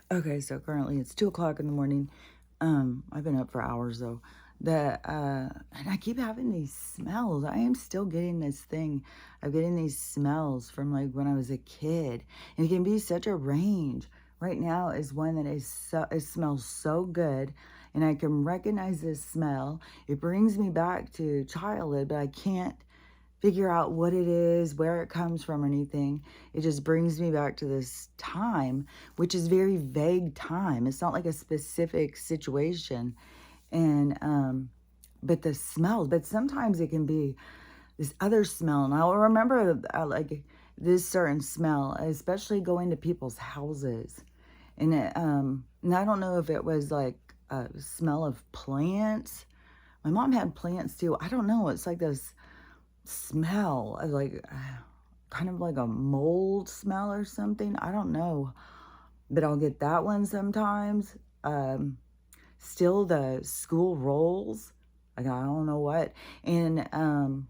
Okay, so currently it's 2 o'clock in the morning. I've been up for hours though. And I keep having these smells. I am still getting this thing of getting these smells from like when I was a kid. And it can be such a range. Right now is one that it smells so good. And I can recognize this smell. It brings me back to childhood, but I can't figure out what it is, where it comes from, or anything. It just brings me back to this time, which is very vague time. It's not like a specific situation. And but the smells, but sometimes it can be this other smell. And I'll remember like this certain smell, especially going to people's houses. And I don't know if it was like a smell of plants. My mom had plants too. I don't know. It's like this smell of like kind of like a mold smell or something. I don't know, but I'll get that one sometimes. Still the school rolls, like I don't know what, and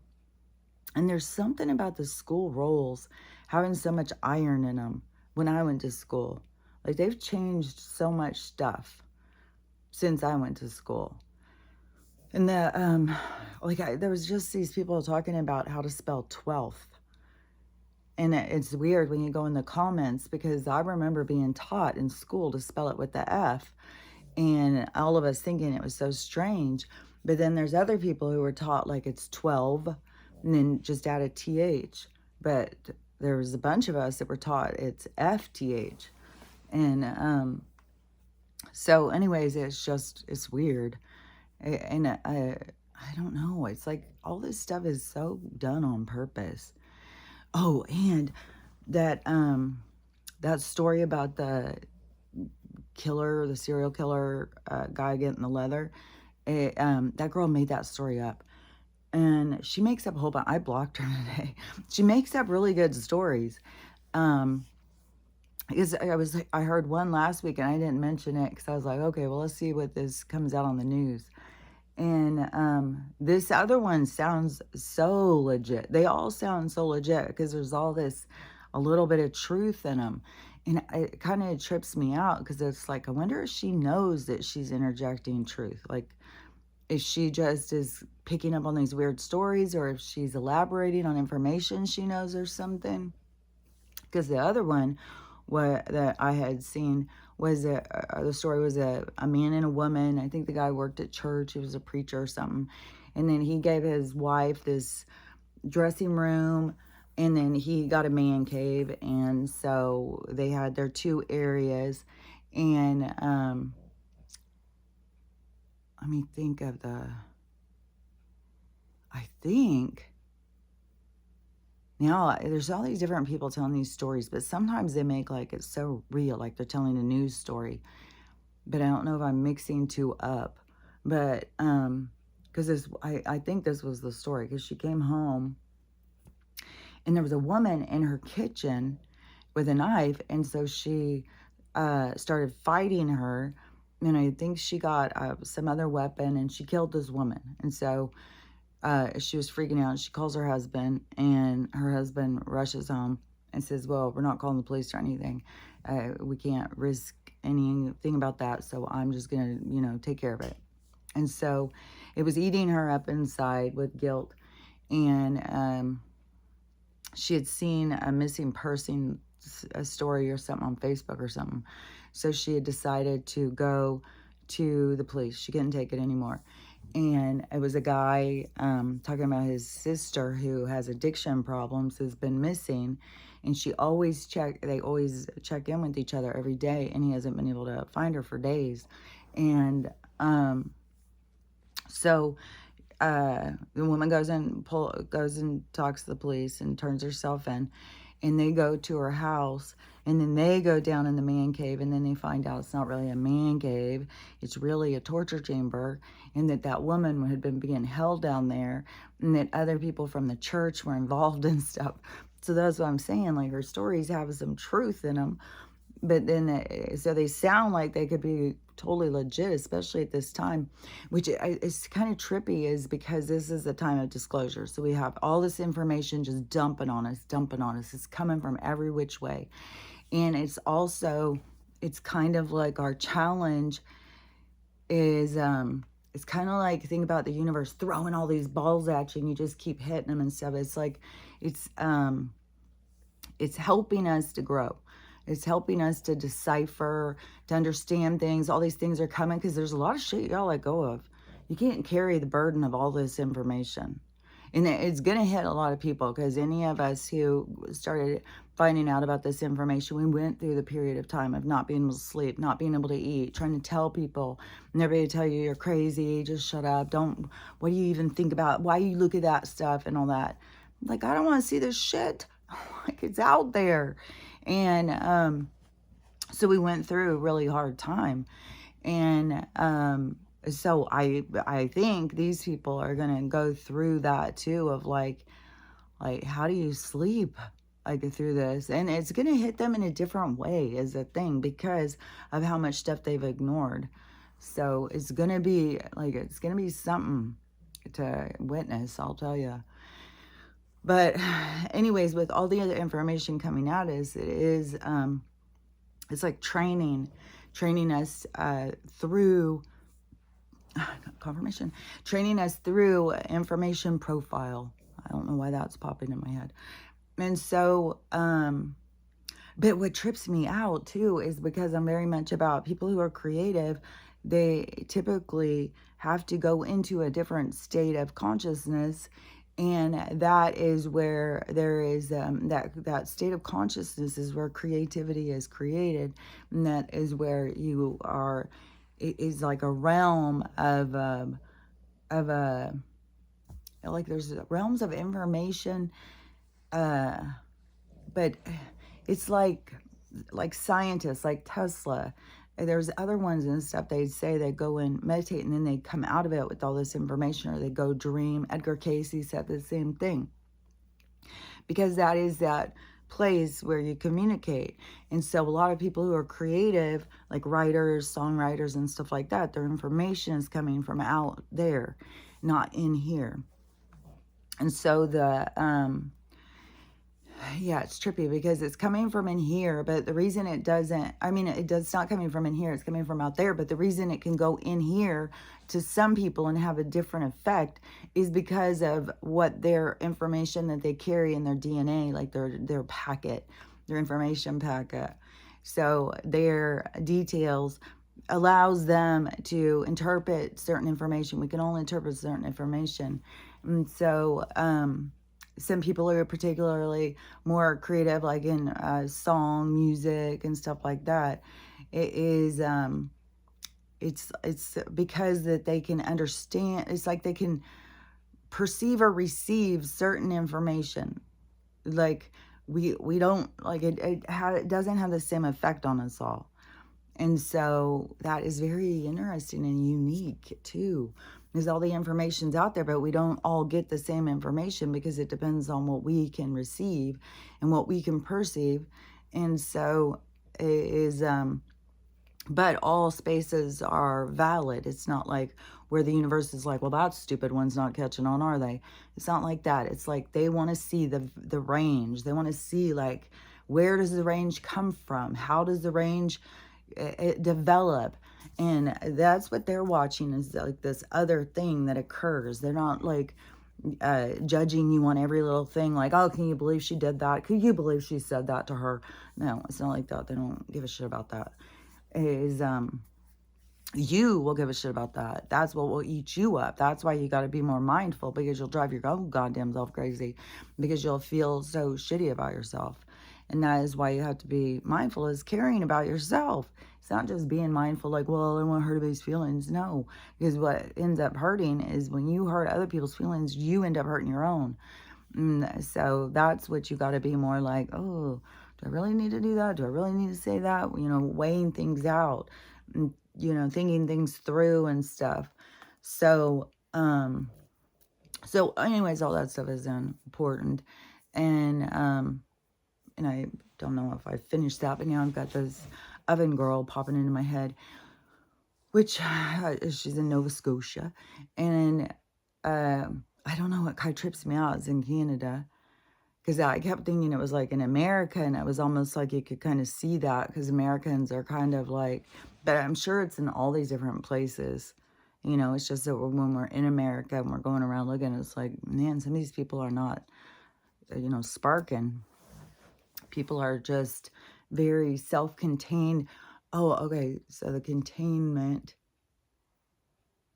there's something about the school rolls having so much iron in them. When I went to school, like they've changed so much stuff since I went to school. And there was just these people talking about how to spell 12th. And it's weird when you go in the comments because I remember being taught in school to spell it with the F, and all of us thinking it was so strange. But then there's other people who were taught like it's 12 and then just add a TH. But there was a bunch of us that were taught it's FTH. And so anyways, it's weird. And I don't know. It's like all this stuff is so done on purpose. Oh, and that that story about the serial killer guy getting the leather, that girl made that story up. And she makes up a whole bunch. I blocked her today. She makes up really good stories. Um, because I heard one last week and I didn't mention it because I was like, okay, well, let's see what this comes out on the news. And this other one sounds so legit. They all sound so legit because there's all this, a little bit of truth in them. And it kind of trips me out because it's like, I wonder if she knows that she's interjecting truth. Like, if she just is picking up on these weird stories or if she's elaborating on information she knows or something. Because the other one, what that I had seen was the story was a man and a woman. I think the guy worked at church. He was a preacher or something. And then he gave his wife this dressing room, and then he got a man cave. And so they had their two areas. And let me think of I think now there's all these different people telling these stories, but sometimes they make like it's so real, like they're telling a news story. But I don't know if I'm mixing two up. But because I think this was the story because she came home and there was a woman in her kitchen with a knife, and so she started fighting her. And I think she got some other weapon, and she killed this woman. And so she was freaking out. She calls her husband, and her husband rushes home and says, well, we're not calling the police or anything. We can't risk anything about that, so I'm just going to, take care of it. And so it was eating her up inside with guilt. And she had seen a missing person, a story or something on Facebook or something. So she had decided to go to the police. She couldn't take it anymore. And it was a guy talking about his sister who has addiction problems, has been missing. And they always check in with each other every day. And he hasn't been able to find her for days. And so the woman goes and talks to the police and turns herself in, and they go to her house, and then they go down in the man cave, and then they find out it's not really a man cave, it's really a torture chamber, and that woman had been being held down there, and that other people from the church were involved and stuff. So that's what I'm saying, like her stories have some truth in them, but then so they sound like they could be totally legit, especially at this time, which is kind of trippy, is because this is a time of disclosure. So we have all this information just dumping on us. It's coming from every which way. And it's also it's kind of like our challenge is, it's kind of like, think about the universe throwing all these balls at you and you just keep hitting them and stuff. It's like, it's, um, it's helping us to grow. It's helping us to decipher, to understand things. All these things are coming because there's a lot of shit you gotta let go of. You can't carry the burden of all this information. And it's going to hit a lot of people because any of us who started finding out about this information, we went through the period of time of not being able to sleep, not being able to eat, trying to tell people, and everybody tell you you're crazy, just shut up, don't, what do you even think about, why you look at that stuff and all that. Like, I don't want to see this shit. Like, it's out there. And so we went through a really hard time. And so I think these people are going to go through that too, of like how do you sleep like through this? And it's going to hit them in a different way is a thing because of how much stuff they've ignored. So it's going to be like, it's going to be something to witness, I'll tell you. But anyways, with all the other information coming at us, it's like training us through confirmation, training us through information profile. I don't know why that's popping in my head. And so, but what trips me out too is because I'm very much about people who are creative. They typically have to go into a different state of consciousness, and that is where there is that state of consciousness is where creativity is created, and that is where you are. It is like a realm of a like there's realms of information, but it's like scientists like Tesla. There's other ones and stuff they say they go and meditate and then they come out of it with all this information, or they go dream. Edgar Cayce said the same thing, because that is that place where you communicate. And so a lot of people who are creative, like writers, songwriters and stuff like that, their information is coming from out there, not in here. And so yeah, it's trippy because it's coming from in here, but the reason it doesn't, I mean, it's not coming from in here, it's coming from out there, but the reason it can go in here to some people and have a different effect is because of what their information that they carry in their DNA, like their packet, their information packet. So their details allows them to interpret certain information. We can only interpret certain information. And so, some people are particularly more creative, like in song, music, and stuff like that. It is, it's because that they can understand. It's like they can perceive or receive certain information. Like we don't like it. It doesn't have the same effect on us all. And so that is very interesting and unique too, because all the information's out there, but we don't all get the same information because it depends on what we can receive and what we can perceive. And so it is, but all spaces are valid. It's not like where the universe is like, well, that stupid one's not catching on, are they? It's not like that. It's like they want to see the range. They want to see, like, where does the range come from? How does the range develop? And that's what they're watching, is like this other thing that occurs. They're not like judging you on every little thing, like, oh, can you believe she did that? Can you believe she said that to her? No, it's not like that. They don't give a shit about that. It is you will give a shit about that. That's what will eat you up. That's why you got to be more mindful, because you'll drive your own goddamn self crazy, because you'll feel so shitty about yourself. And that is why you have to be mindful, is caring about yourself. It's not just being mindful like, well, I don't want to hurt anybody's feelings. No, because what ends up hurting is when you hurt other people's feelings, you end up hurting your own. And so that's what you got to be more like, oh, do I really need to do that? Do I really need to say that? You know, weighing things out, and, you know, thinking things through and stuff. So, so anyways, all that stuff is important. And I don't know if I finished that, but now I've got this oven girl popping into my head, which she's in Nova Scotia. And I don't know what kind of trips me out is in Canada, because I kept thinking it was like in America, and it was almost like you could kind of see that because Americans are kind of like, but I'm sure it's in all these different places. It's just that when we're in America and we're going around looking, it's like, man, some of these people are not, sparking. People are just very self-contained. Oh, okay. So the containment,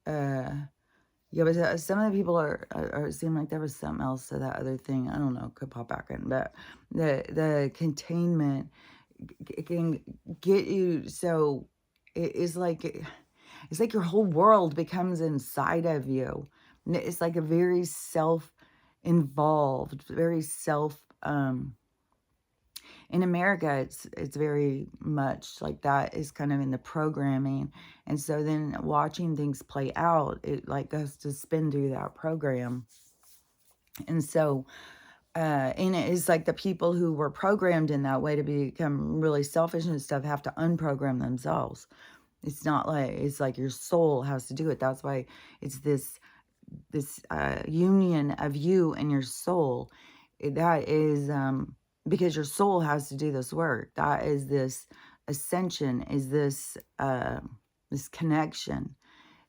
uh, yeah, but some of the people are seem like there was something else to that other thing. I don't know, could pop back in, but the containment can get you so it's like your whole world becomes inside of you. It's like a very self-involved, very in America, it's very much like that is kind of in the programming. And so then watching things play out, it like goes to spin through that program. And so, and it is like the people who were programmed in that way to become really selfish and stuff have to unprogram themselves. It's not like, it's like your soul has to do it. That's why it's this union of you and your soul. That is because your soul has to do this work. That is this ascension, is this connection.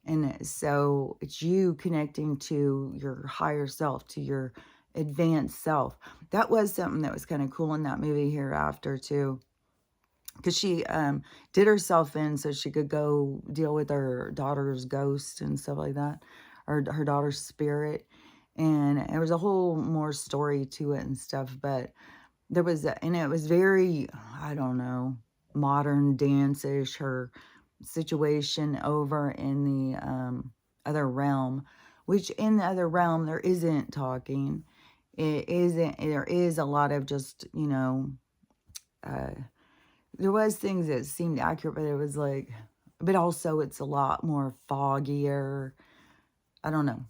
And so it's you connecting to your higher self, to your advanced self. That was something that was kind of cool in that movie Hereafter too, because she did herself in so she could go deal with her daughter's ghost and stuff like that, or her daughter's spirit. And there was a whole more story to it and stuff, but there was, and it was very, I don't know, modern dance-ish, her situation over in the other realm, which in the other realm, there isn't talking. It isn't, there is a lot of just, uh, there was things that seemed accurate, but it was like, but also it's a lot more foggier. I don't know.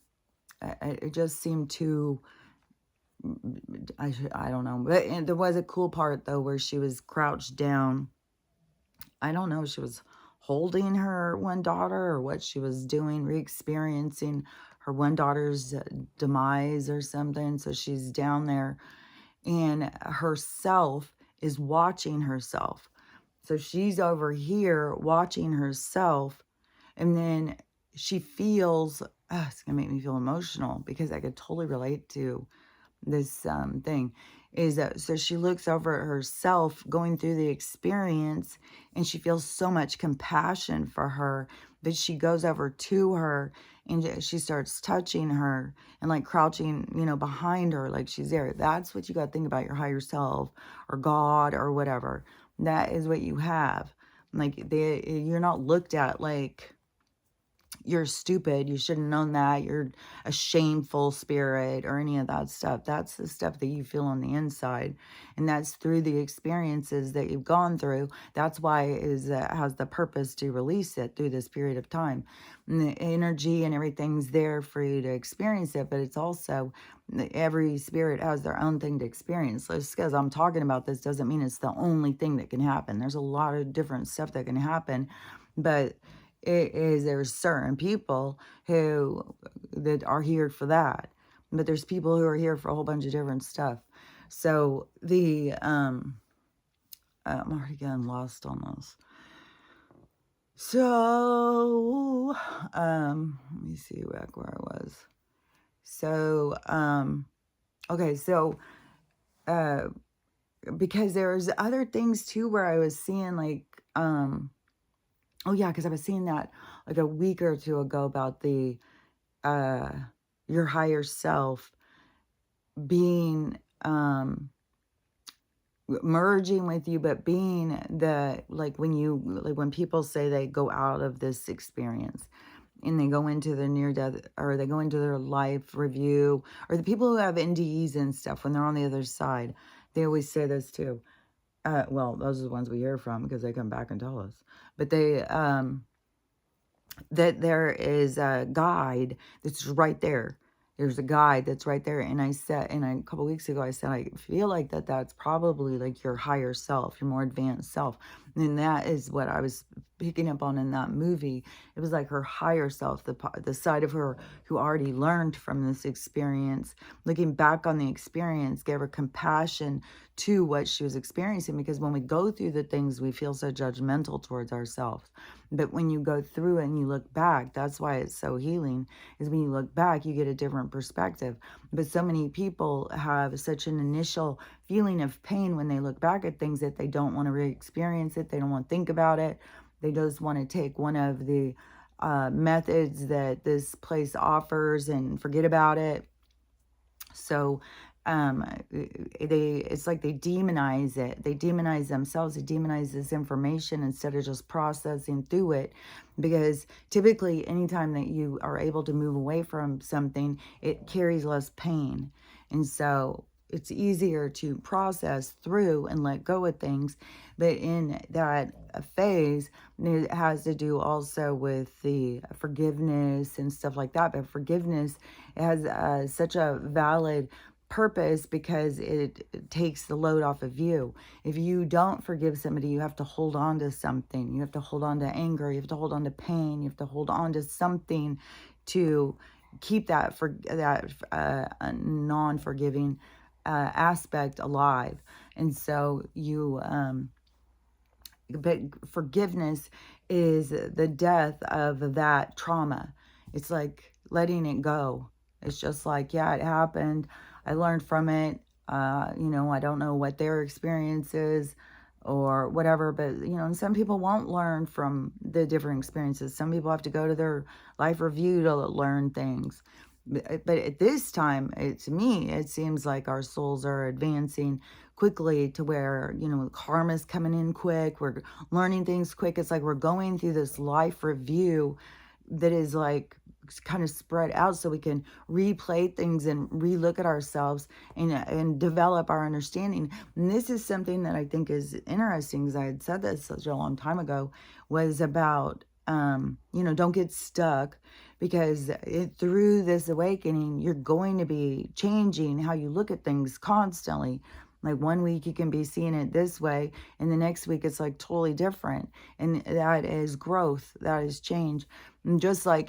It just seemed too, I don't know. But and there was a cool part though where she was crouched down. I don't know if she was holding her one daughter or what she was doing, re-experiencing her one daughter's demise or something. So she's down there and herself is watching herself. So she's over here watching herself, and then she feels, it's going to make me feel emotional because I could totally relate to this thing. Is that so she looks over at herself going through the experience, and she feels so much compassion for her that she goes over to her and she starts touching her and like crouching, behind her like she's there. That's what you got to think about, your higher self or God or whatever. That is what you have. Like you're not looked at like you're stupid, you should have known that, you're a shameful spirit or any of that stuff. That's the stuff that you feel on the inside. And that's through the experiences that you've gone through. That's why it has the purpose to release it through this period of time. And the energy and everything's there for you to experience it, but it's also every spirit has their own thing to experience. So just because I'm talking about this doesn't mean it's the only thing that can happen. There's a lot of different stuff that can happen, but there's certain people that are here for that, but there's people who are here for a whole bunch of different stuff. So I'm already getting lost on this. So let me see back where I was. So okay, so because there's other things too where I was seeing like oh yeah, because I was seeing that like a week or two ago about the your higher self being merging with you, but being when people say they go out of this experience and they go into their near death, or they go into their life review, or the people who have NDEs and stuff, when they're on the other side, they always say this too. Well, those are the ones we hear from because they come back and tell us. But they that there is a guide that's right there. There's a guide that's right there. And I said, and a couple weeks ago, I said, I feel like that's probably like your higher self, your more advanced self. And that is what I was picking up on in that movie. It was like her higher self, the side of her who already learned from this experience, looking back on the experience, gave her compassion to what she was experiencing. Because when we go through the things, we feel so judgmental towards ourselves. But when you go through it and you look back, that's why it's so healing, is when you look back, you get a different perspective. But so many people have such an initial feeling of pain when they look back at things that they don't want to re-experience it. They don't want to think about it. They just want to take one of the methods that this place offers and forget about it. So it's like they demonize it. They demonize themselves. They demonize this information instead of just processing through it. Because typically, anytime that you are able to move away from something, it carries less pain. And so it's easier to process through and let go of things. But in that phase, it has to do also with the forgiveness and stuff like that. But forgiveness has such a valid purpose because it takes the load off of you. If you don't forgive somebody, you have to hold on to something. You have to hold on to anger. You have to hold on to pain. You have to hold on to something to keep that non-forgiving aspect alive. And so but forgiveness is the death of that trauma. It's like letting it go. It's just like, yeah, it happened. I learned from it. I don't know what their experience is or whatever, but, and some people won't learn from the different experiences. Some people have to go to their life review to learn things. But at this time, to me, it seems like our souls are advancing quickly to where, karma's coming in quick. We're learning things quick. It's like we're going through this life review that is like kind of spread out so we can replay things and relook at ourselves and develop our understanding. And this is something that I think is interesting, because I had said this such a long time ago, was about, don't get stuck, because through this awakening, you're going to be changing how you look at things constantly. Like one week you can be seeing it this way, and the next week it's like totally different. And that is growth, that is change. And just like,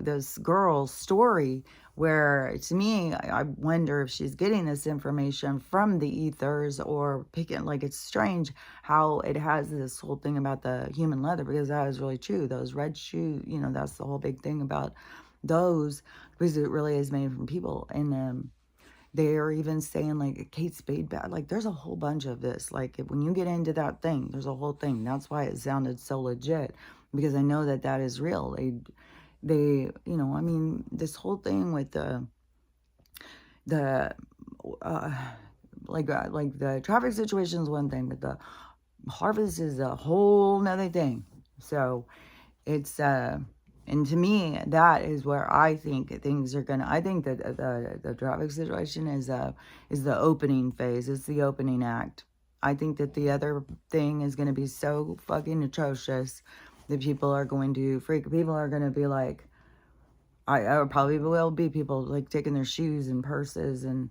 this girl's story, where to me, I wonder if she's getting this information from the ethers or picking, like, it's strange how it has this whole thing about the human leather, because that is really true. Those red shoes, that's the whole big thing about those, because it really is made from people. And they're even saying, like, Kate Spade bad. Like, there's a whole bunch of this. Like, when you get into that thing, there's a whole thing. That's why it sounded so legit, because I know that that is real. This whole thing with the like the traffic situation is one thing, but the harvest is a whole nother thing. So it's and to me, that is where I think things are gonna. I think that the traffic situation is the opening phase. It's the opening act. I think that the other thing is gonna be so fucking atrocious that people are going to freak. People are gonna be like, I probably will be people like taking their shoes and purses and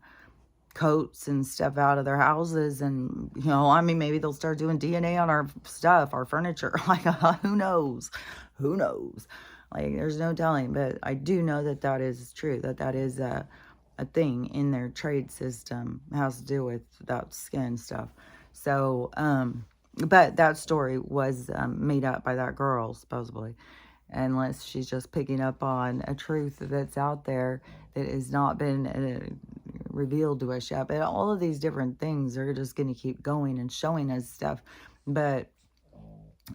coats and stuff out of their houses. And, maybe they'll start doing DNA on our stuff, our furniture. Like, who knows? Who knows? Like, there's no telling. But I do know that that is true, that is a thing in their trade system. It has to do with that skin stuff. So, but that story was made up by that girl, supposedly. Unless she's just picking up on a truth that's out there that has not been revealed to us yet. But all of these different things are just going to keep going and showing us stuff. But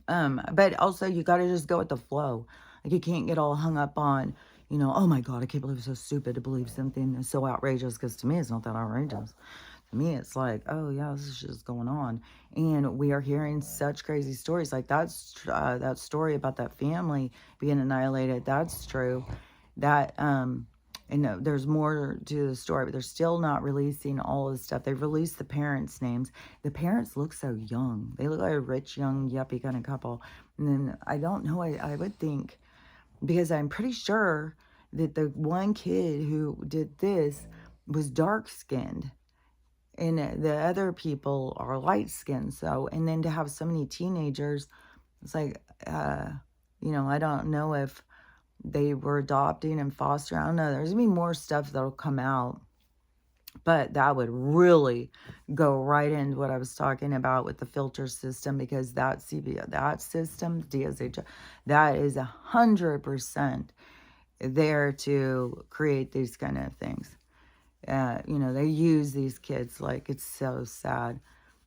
also you got to just go with the flow. Like, you can't get all hung up on, oh my God, I can't believe it's so stupid to believe something is so outrageous, because to me, it's not that outrageous. To me, it's like, oh yeah, this is just going on. And we are hearing such crazy stories. Like that story about that family being annihilated. That's true. That, there's more to the story, but they're still not releasing all of the stuff. They've released the parents' names. The parents look so young. They look like a rich, young, yuppie kind of couple. And then I don't know, I would think, because I'm pretty sure that the one kid who did this was dark skinned, and the other people are light skinned. So, and then to have so many teenagers, it's like, uh, I don't know if they were adopting and fostering. I don't know. There's going to be more stuff that'll come out. But that would really go right into what I was talking about with the filter system, because that that system, DSH, that is 100% there to create these kind of things. They use these kids like it's so sad.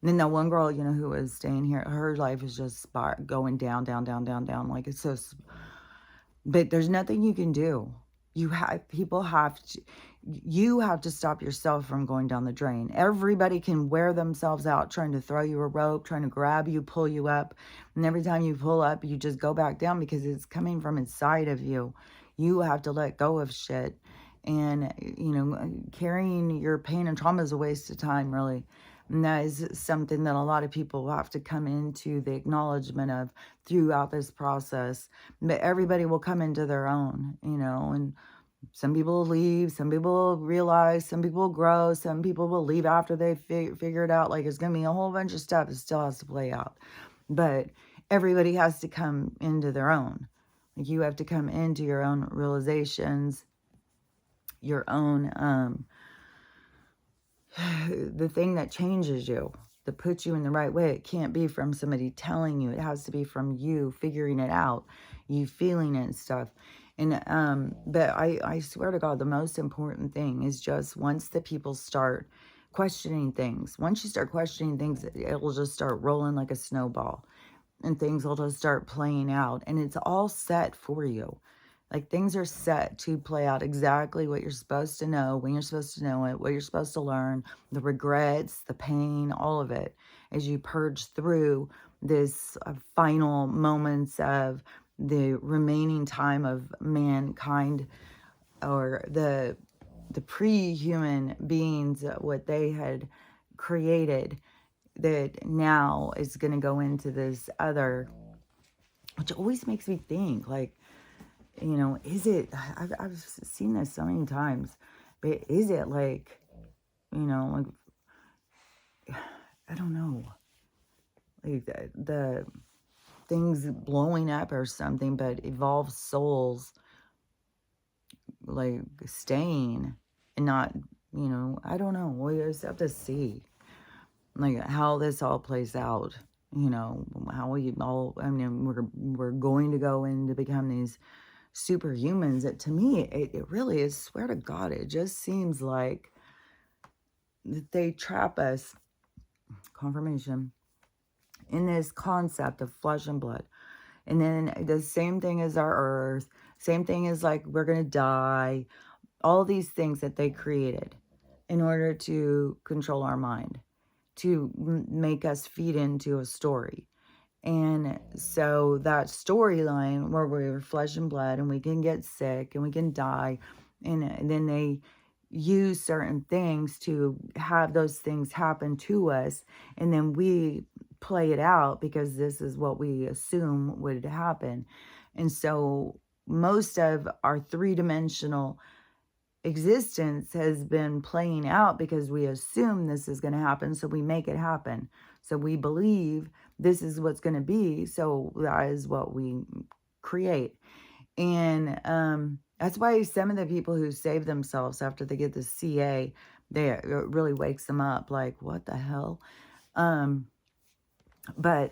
And then that one girl, who was staying here, her life is just going down, down, down, down, down. Like it's so, but there's nothing you can do. You have to stop yourself from going down the drain. Everybody can wear themselves out trying to throw you a rope, trying to grab you, pull you up. And every time you pull up, you just go back down because it's coming from inside of you. You have to let go of shit. And, carrying your pain and trauma is a waste of time, really. And that is something that a lot of people have to come into the acknowledgement of throughout this process. But everybody will come into their own, and some people will leave, some people will realize, some people will grow, some people will leave after they figure it out. Like it's going to be a whole bunch of stuff that still has to play out. But everybody has to come into their own. Like you have to come into your own realizations, your own, the thing that changes you, that puts you in the right way. It can't be from somebody telling you. It has to be from you figuring it out, you feeling it and stuff. And but I swear to God, the most important thing is just once the people start questioning things, once you start questioning things, it will just start rolling like a snowball, and things will just start playing out, and it's all set for you. Like things are set to play out exactly what you're supposed to know, when you're supposed to know it, what you're supposed to learn, the regrets, the pain, all of it, as you purge through this final moments of the remaining time of mankind, or the pre-human beings, what they had created, that now is going to go into this other, which always makes me think, like, is it, I've seen this so many times, but is it like, like, I don't know, like the things blowing up or something, but evolved souls, like, staying and not, I don't know. We just have to see, like, how this all plays out, how we all, I mean, we're going to go in to become these superhumans. That to me, it really is, swear to God, it just seems like that they trap us, confirmation, in this concept of flesh and blood. And then the same thing as our earth, same thing as like we're going to die, all these things that they created in order to control our mind, to make us feed into a story. And so that storyline where we're flesh and blood and we can get sick and we can die, and then they use certain things to have those things happen to us, and then we play it out because this is what we assume would happen. And so most of our three-dimensional existence has been playing out because we assume this is going to happen, so we make it happen. So we believe this is what's going to be, so that is what we create. And that's why some of the people who save themselves after they get the CA, it really wakes them up, like, what the hell? But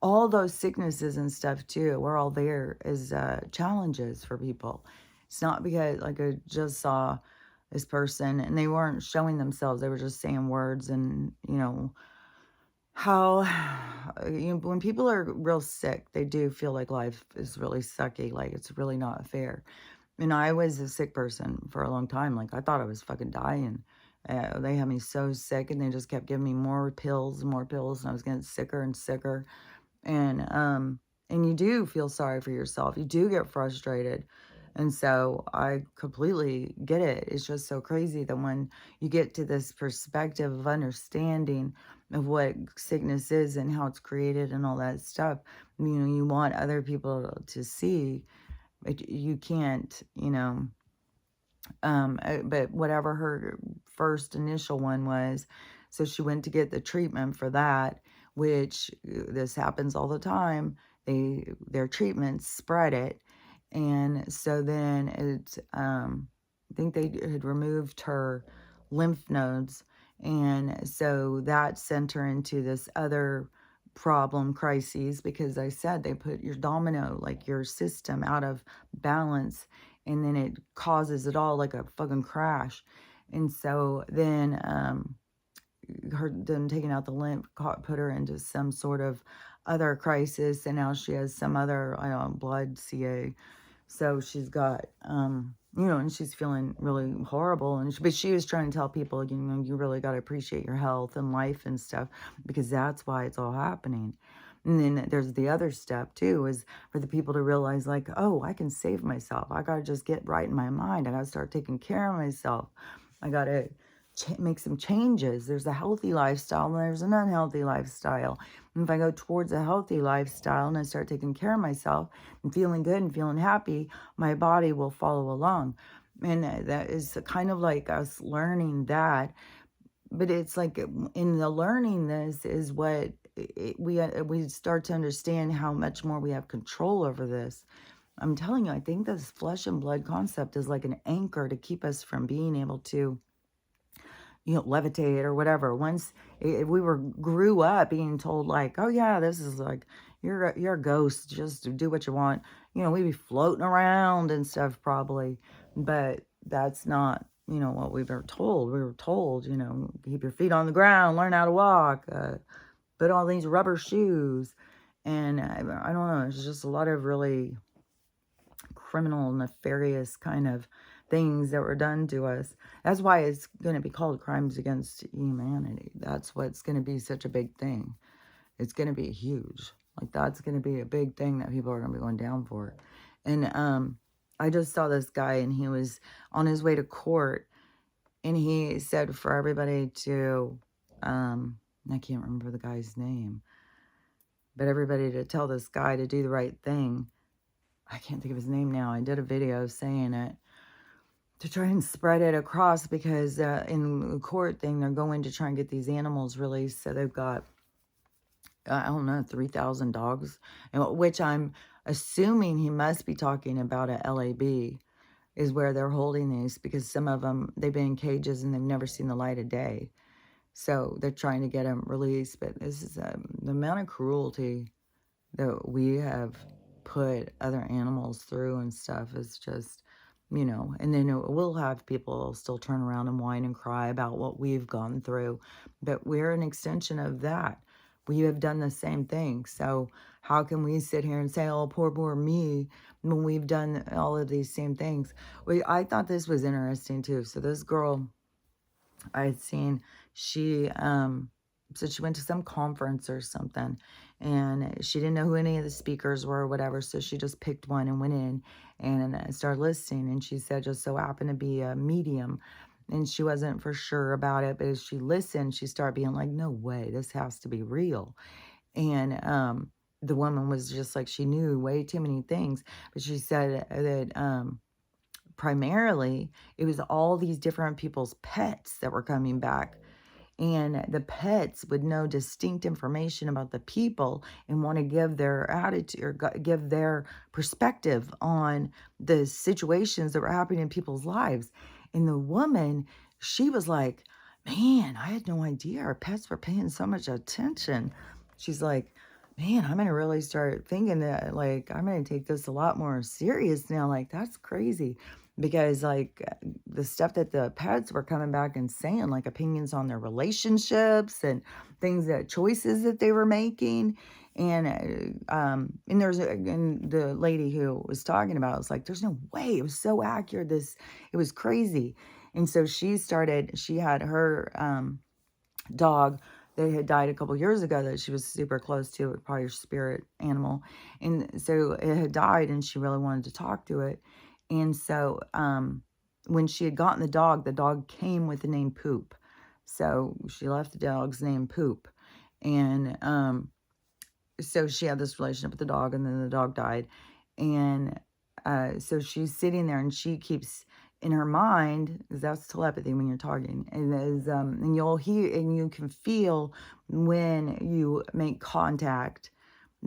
all those sicknesses and stuff too, we're all there as challenges for people. It's not because, like, I just saw this person and they weren't showing themselves, they were just saying words. And how when people are real sick, they do feel like life is really sucky, like it's really not fair. And I was a sick person for a long time. Like, I thought I was fucking dying. They had me so sick, and they just kept giving me more pills and more pills, and I was getting sicker and sicker. And you do feel sorry for yourself. You do get frustrated. And so I completely get it. It's just so crazy that when you get to this perspective of understanding of what sickness is and how it's created and all that stuff, you want other people to see, but you can't, but whatever her first initial one was, so she went to get the treatment for that, which this happens all the time. Their treatments spread it. And so then I think they had removed her lymph nodes. And so that sent her into this other problem crises, because I said they put your domino, like your system, out of balance, and then it causes it all like a fucking crash. And so then her them taking out the lymph put her into some sort of other crisis, and now she has some other, I don't know, blood CA. So she's got, and she's feeling really horrible. But she was trying to tell people, you really got to appreciate your health and life and stuff, because that's why it's all happening. And then there's the other step too, is for the people to realize, like, oh, I can save myself. I got to just get right in my mind. I got to start taking care of myself. I got to make some changes. There's a healthy lifestyle and there's an unhealthy lifestyle. And if I go towards a healthy lifestyle and I start taking care of myself and feeling good and feeling happy, my body will follow along. And that is kind of like us learning that. But it's like in the learning this is what we start to understand how much more we have control over this. I'm telling you, I think this flesh and blood concept is like an anchor to keep us from being able to levitate or whatever. Once if we grew up being told, like, oh yeah, this is like, you're a ghost, just do what you want. We'd be floating around and stuff probably, but that's not, what we were told. We were told, keep your feet on the ground, learn how to walk, put all these rubber shoes. And I don't know, it's just a lot of really criminal, nefarious kind of things that were done to us. That's why it's going to be called crimes against humanity. That's what's going to be such a big thing. It's going to be huge. Like, that's going to be a big thing that people are going to be going down for. And I just saw this guy, and he was on his way to court, and he said for everybody to, I can't remember the guy's name, but everybody to tell this guy to do the right thing. I can't think of his name now. I did a video saying it, to try and spread it across, because in the court thing, they're going to try and get these animals released. So they've got, I don't know, 3,000 dogs, which I'm assuming he must be talking about at LAB, is where they're holding these, because some of them, they've been in cages and they've never seen the light of day. So they're trying to get them released. But this is the amount of cruelty that we have put other animals through and stuff is just, and then we'll have people still turn around and whine and cry about what we've gone through, but we're an extension of that. We have done the same thing. So how can we sit here and say, oh, poor me, when we've done all of these same things? I thought this was interesting too. So this girl I had seen, she so she went to some conference or something, and she didn't know who any of the speakers were or whatever, so she just picked one and went in and started listening. And she said just so happened to be a medium, and she wasn't for sure about it, but as she listened, she started being like, no way, this has to be real. And the woman was just like, she knew way too many things, but she said that primarily it was all these different people's pets that were coming back, and the pets would know distinct information about the people and want to give their attitude or give their perspective on the situations that were happening in people's lives. And the woman, she was like, man, I had no idea our pets were paying so much attention. She's like, man, I'm going to really start thinking that, like, I'm going to take this a lot more serious now. Like, that's crazy. Because, like, the stuff that the pets were coming back and saying, like, opinions on their relationships and things, that choices that they were making. And and the lady who was talking about, it was like, there's no way. It was so accurate. It was crazy. And so she had her dog that had died a couple years ago that she was super close to, probably her spirit animal. And so it had died, and she really wanted to talk to it. And so when she had gotten the dog came with the name Poop. So she left the dog's name Poop. And so she had this relationship with the dog, and then the dog died. And so she's sitting there, and she keeps in her mind, because that's telepathy when you're talking, and you'll hear and you can feel when you make contact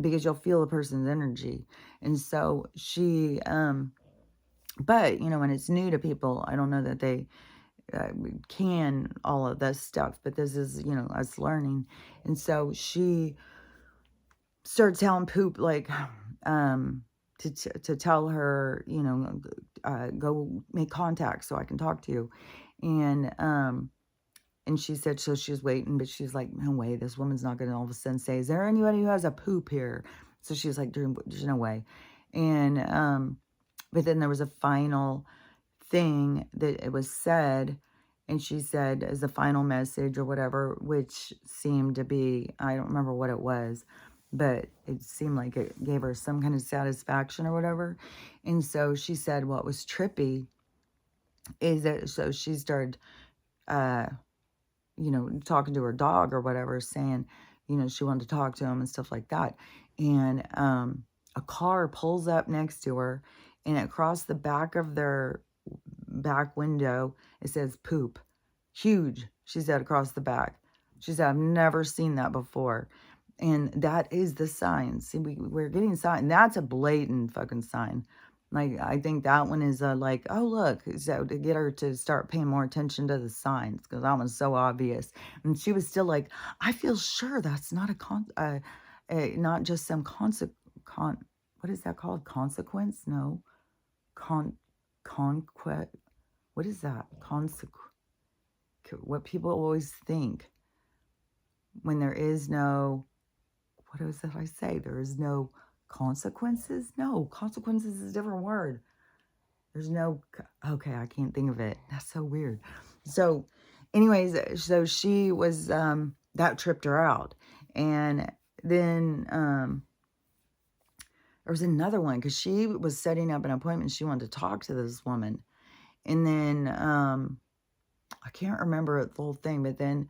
because you'll feel a person's energy. And so but when it's new to people, I don't know that they can all of this stuff, but this is, us learning. And so she started telling Poop, like, to tell her, go make contact so I can talk to you. And she said, so she was waiting, but she's like, no way, this woman's not going to all of a sudden say, is there anybody who has a poop here? So she was like, there's no way. And, but then there was a final thing that it was said, and she said as a final message or whatever, which seemed to be, I don't remember what it was, but it seemed like it gave her some kind of satisfaction or whatever. And so she said what was trippy is that, so she started, uh, talking to her dog or whatever, saying, she wanted to talk to him and stuff like that. And a car pulls up next to her, and across the back of their back window, it says poop. Huge, she said, across the back. She said, I've never seen that before. And that is the sign. See, we're getting sign. That's a blatant fucking sign. Like, I think that one is like, oh, look. So to get her to start paying more attention to the signs, because that one's so obvious. And she was still like, I feel sure that's not not just some what is that called? Consequence? No. Conquest. What is that? What people always think when there is no, what is that I say? There is no consequences? No, consequences is a different word. There's no, okay, I can't think of it. That's so weird. So, anyways, so she was, that tripped her out. And then, there was another one because she was setting up an appointment. She wanted to talk to this woman. And then, I can't remember the whole thing, but then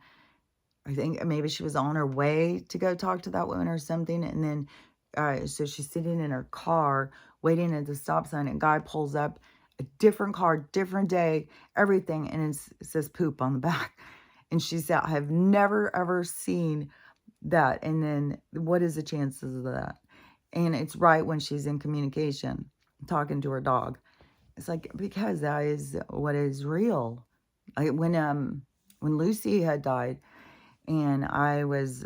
I think maybe she was on her way to go talk to that woman or something. And then, so she's sitting in her car waiting at the stop sign, and a guy pulls up, a different car, different day, everything. And it says poop on the back. And she said, I have never, ever seen that. And then what is the chances of that? And it's right when she's in communication, talking to her dog. It's like, because that is what is real. When Lucy had died, and I was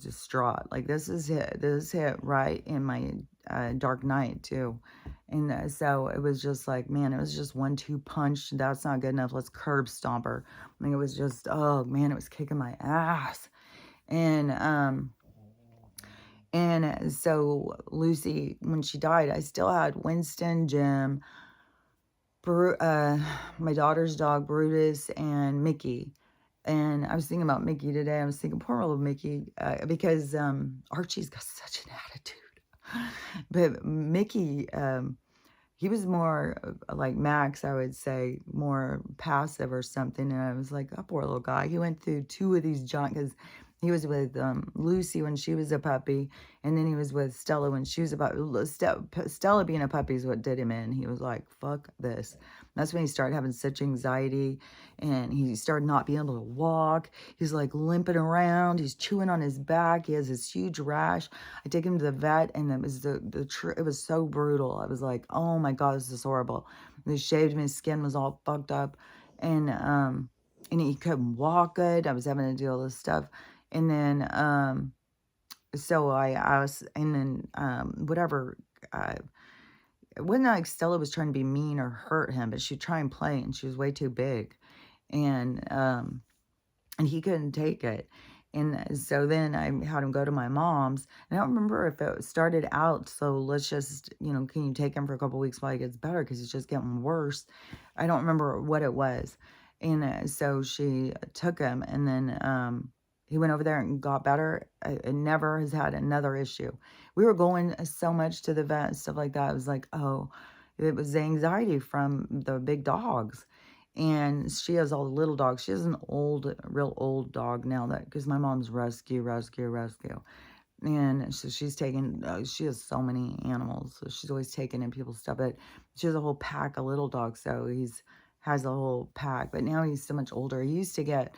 distraught. Like, this hit right in my dark night too. And so it was just like, man, it was just 1-2 punch. That's not good enough. Let's curb stomp her. I mean, it was just, oh man, it was kicking my ass. And so Lucy, when she died, I still had Winston, Jim, my daughter's dog, Brutus, and Mickey. And I was thinking about Mickey today. I was thinking, poor little Mickey, because Archie's got such an attitude. But Mickey, he was more like Max, I would say, more passive or something. And I was like, oh, poor little guy. He went through 2 of these giant, because he was with Lucy when she was a puppy, and then he was with Stella when she was about, Stella being a puppy is what did him in. He was like, fuck this. That's when he started having such anxiety, and he started not being able to walk. He's like limping around. He's chewing on his back. He has this huge rash. I take him to the vet, and it was it was so brutal. I was like, oh my God, this is horrible. They shaved him. His skin was all fucked up, and he couldn't walk good. I was having to do all this stuff. And then, so I was, and then, whatever, it wasn't like Stella was trying to be mean or hurt him, but she'd try and play, and she was way too big. And he couldn't take it. And so then I had him go to my mom's, and I don't remember if it started out, so let's just, can you take him for a couple weeks while he gets better, because he's just getting worse. I don't remember what it was. And so she took him, and then, he went over there and got better. It never has had another issue. We were going so much to the vet and stuff like that. It was like, oh, it was the anxiety from the big dogs. And she has all the little dogs. She has an real old dog now, that because my mom's rescue. And so she's taken, she has so many animals. So she's always taking in people's stuff. But she has a whole pack of little dogs. So has a whole pack, but now he's so much older. He used to get,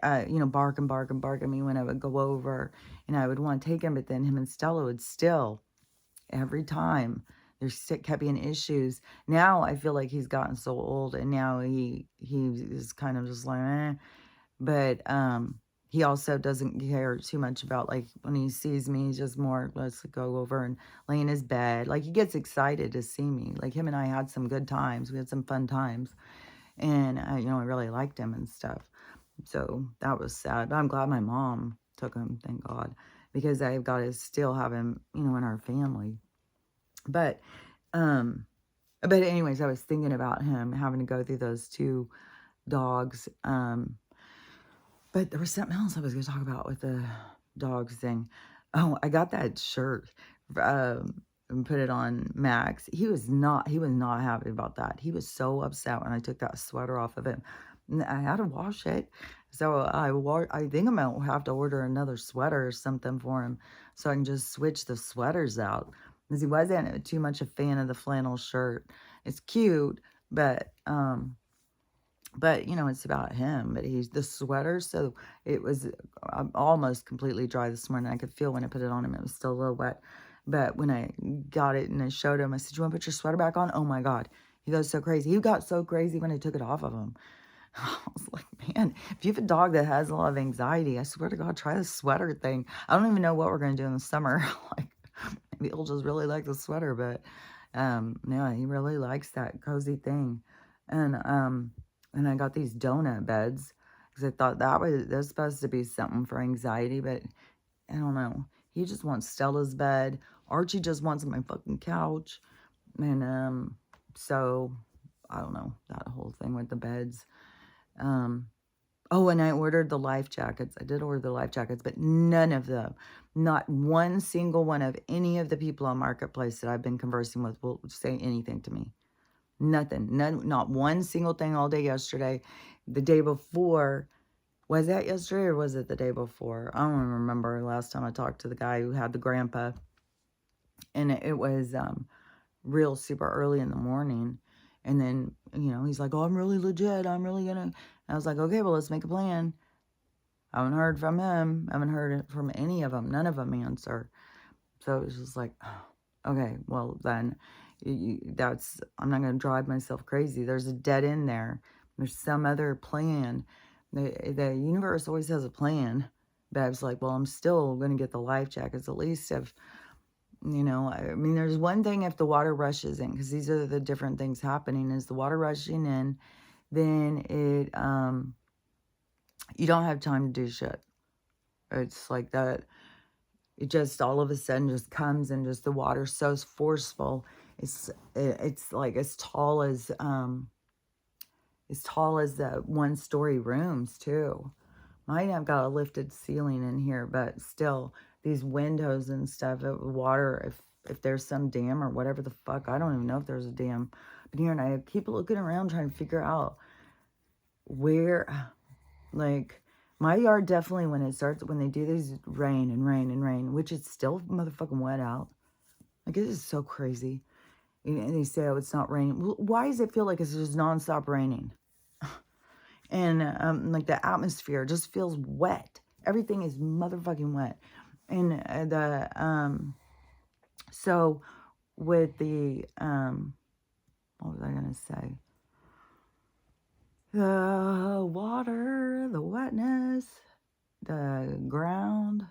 bark and bark and bark at me when I would go over, and I would want to take him, but then him and Stella would still, every time, kept being issues. Now I feel like he's gotten so old, and now he is kind of just like, eh. But he also doesn't care too much about, like, when he sees me, he's just more, let's go over and lay in his bed. Like, he gets excited to see me. Like, him and I had some good times. We had some fun times. And, I really liked him and stuff. So that was sad. But I'm glad my mom took him, thank God. Because I've got to still have him, in our family. But, anyways, I was thinking about him having to go through those two dogs. But there was something else I was going to talk about with the dogs thing. Oh, I got that shirt and put it on Max. He was not happy about that. He was so upset when I took that sweater off of him. And I had to wash it. So I think I'm going to have to order another sweater or something for him so I can just switch the sweaters out. Because he wasn't too much a fan of the flannel shirt. It's cute, but it's about him. But he's the sweater, so it was almost completely dry this morning. I could feel when I put it on him, it was still a little wet. But when I got it and I showed him, I said, "You want to put your sweater back on?" Oh my God. He goes so crazy. He got so crazy when I took it off of him. I was like, man, if you have a dog that has a lot of anxiety, I swear to God, try the sweater thing. I don't even know what we're going to do in the summer. Like, maybe he'll just really like the sweater, but yeah, he really likes that cozy thing. And I got these donut beds because I thought that's supposed to be something for anxiety, but I don't know. He just wants Stella's bed. Archie just wants my fucking couch. And so I don't know, that whole thing with the beds. Oh, and I ordered the life jackets. I did order the life jackets, but none of them, not one single one of any of the people on Marketplace that I've been conversing with will say anything to me. Nothing. Not one single thing all day yesterday. The day before, was that yesterday or was it the day before? I don't even remember last time I talked to the guy who had the grandpa. And it was real super early in the morning. And then, he's like, "Oh, I'm really legit. I'm really going to." I was like, "Okay, well, let's make a plan." I haven't heard from him. I haven't heard from any of them. None of them answer. So it was just like, okay, well, then I'm not going to drive myself crazy. There's a dead end there. There's some other plan. The universe always has a plan. But I was like, well, I'm still going to get the life jackets. At least if, there's one thing if the water rushes in, because these are the different things happening, is the water rushing in, then you don't have time to do shit. It's like that. It just all of a sudden just comes, and just the water's so forceful. It's like as tall as the 1-story rooms too. Mine have got a lifted ceiling in here, but still these windows and stuff, water, if there's some dam or whatever the fuck, I don't even know if there's a dam. But here, and I keep looking around trying to figure out where, like, my yard definitely, when they do these rain and rain and rain, which it's still motherfucking wet out. Like, it is so crazy. And they say, oh, it's not raining. Well, why does it feel like it's just nonstop raining? And like the atmosphere just feels wet. Everything is motherfucking wet. And so with the, what was I going to say? The water, the wetness, the ground,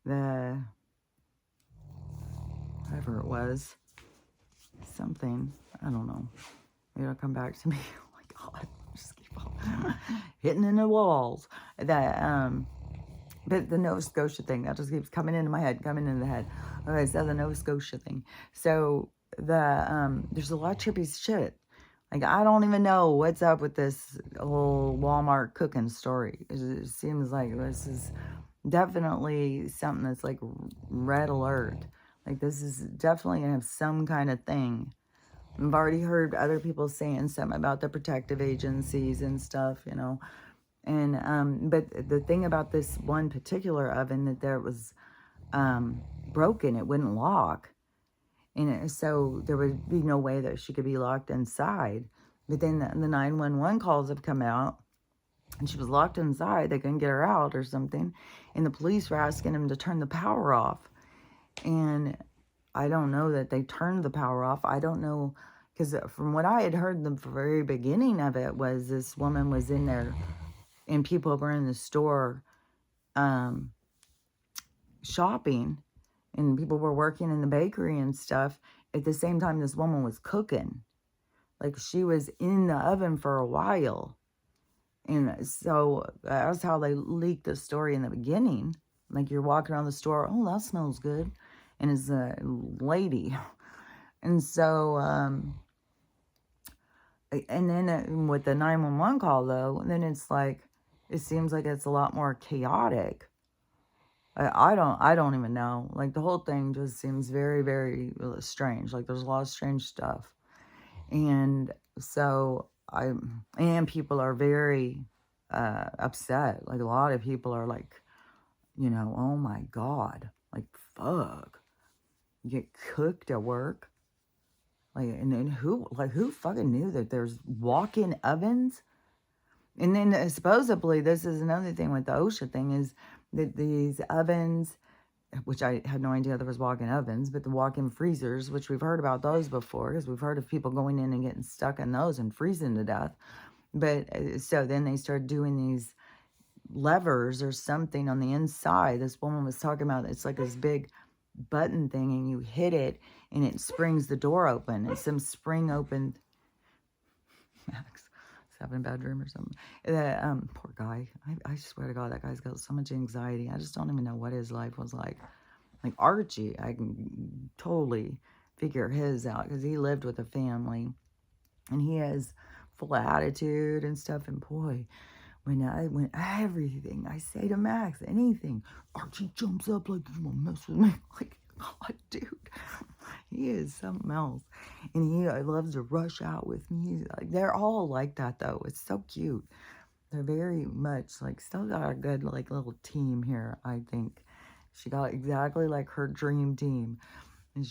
the, whatever it was, something, I don't know. Maybe it'll come back to me. Oh my God, just keep on hitting in the walls. But the Nova Scotia thing, that just keeps coming into my head, coming into the head. Okay, so the Nova Scotia thing. So there's a lot of trippy shit. Like, I don't even know what's up with this whole Walmart cooking story. It seems like this is definitely something that's like red alert. Like, this is definitely going to have some kind of thing. I've already heard other people saying something about the protective agencies and stuff, And, but the thing about this one particular oven, that there was broken, it wouldn't lock. And so there would be no way that she could be locked inside. But then the 911 calls have come out, and she was locked inside. They couldn't get her out or something. And the police were asking him to turn the power off. And I don't know that they turned the power off. I don't know, because from what I had heard, the very beginning of it was this woman was in there and people were in the store um, shopping, and people were working in the bakery and stuff. At the same time, this woman was cooking. Like, she was in the oven for a while. And so that's how they leaked the story in the beginning. Like, you're walking around the store, oh, that smells good. And it's a lady. And so, and then with the 911 call, though, then it's like, it seems like it's a lot more chaotic. I don't even know. Like, the whole thing just seems very, very strange. Like, there's a lot of strange stuff. And so and people are very upset. Like, a lot of people are like, oh my God, like, fuck, you get cooked at work. Like, and then who fucking knew that there's walk-in ovens? And then supposedly, this is another thing with the OSHA thing, is that these ovens, which I had no idea there was walk-in ovens, but the walk-in freezers, which we've heard about those before, because we've heard of people going in and getting stuck in those and freezing to death. But so then they started doing these levers or something on the inside. This woman was talking about, it's like this big button thing, and you hit it and it springs the door open. It's some spring opened. Max is having a bad dream or something. Poor guy. I swear to God, that guy's got so much anxiety. I just don't even know what his life was like. Like Archie, I can totally figure his out, because he lived with a family and he has full attitude and stuff. And boy, when everything I say to Max, anything, Archie jumps up like, you want to mess with me? Like, God, dude, he is something else. And he loves to rush out with me. Like, they're all like that, though. It's so cute. They're very much like, still got a good like little team here, I think. She got exactly like her dream team. And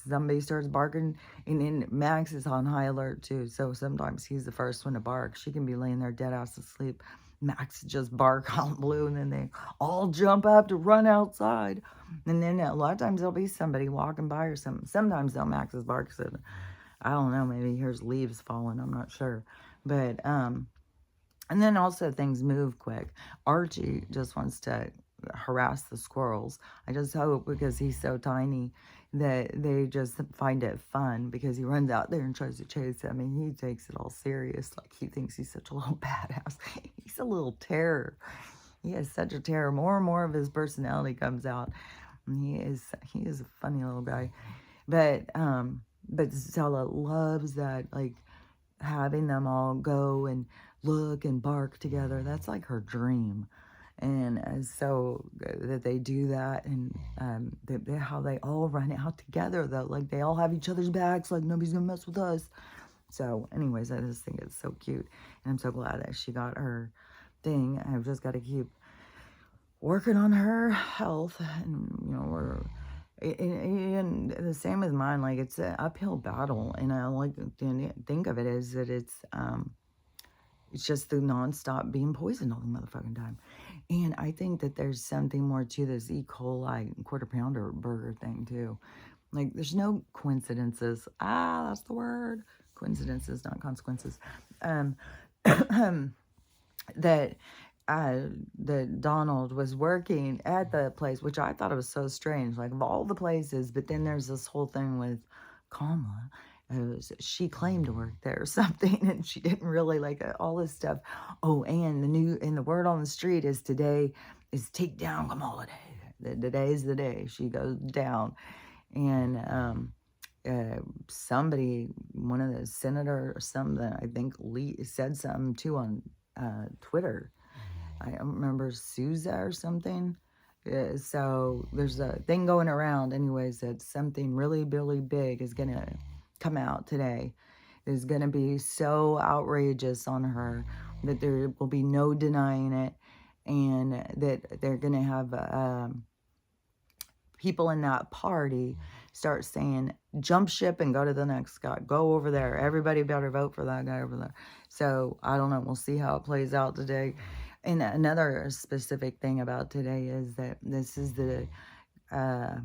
somebody starts barking, and then Max is on high alert too. So sometimes he's the first one to bark. She can be laying there dead ass asleep. Max just bark out blue, and then they all jump up to run outside. And then a lot of times there'll be somebody walking by or something. Sometimes they'll Max's barks, and I don't know, maybe he hears leaves falling. I'm not sure. But and then also things move quick. Archie just wants to harass the squirrels. I just hope, because he's so tiny, that they just find it fun, because he runs out there and tries to chase them, and he takes it all serious. Like, he thinks he's such a little badass. He's a little terror. He is such a terror. More and more of his personality comes out. And he is a funny little guy. But Stella loves that, like, having them all go and look and bark together. That's like her dream. And so that they do that, and how they all run out together, though. Like, they all have each other's backs, like, nobody's gonna mess with us. So anyways, I just think it's so cute, and I'm so glad that she got her thing. I've just got to keep working on her health, and and the same as mine. Like, it's an uphill battle, and I like to think of it as that it's just the nonstop being poisoned all the motherfucking time. And I think that there's something more to this E. coli quarter pounder burger thing too. Like, there's no coincidences. That's the word. Coincidences, not consequences. That that Donald was working at the place, which I thought it was so strange. Like, of all the places, but then there's this whole thing with Kamala. She claimed to work there or something, and she didn't really, like, all this stuff. Oh, and the word on the street is today is take down Kamala Day. Today's the day she goes down. And somebody, one of the senator or something, I think said something too on Twitter. I don't remember, Sousa or something. So there's a thing going around anyways that something really, really big is going to come out today. Is going to be so outrageous on her that there will be no denying it, and that they're going to have people in that party start saying, jump ship and go to the next guy. Go over there. Everybody better vote for that guy over there. So I don't know. We'll see how it plays out today. And another specific thing about today is that this is the uh,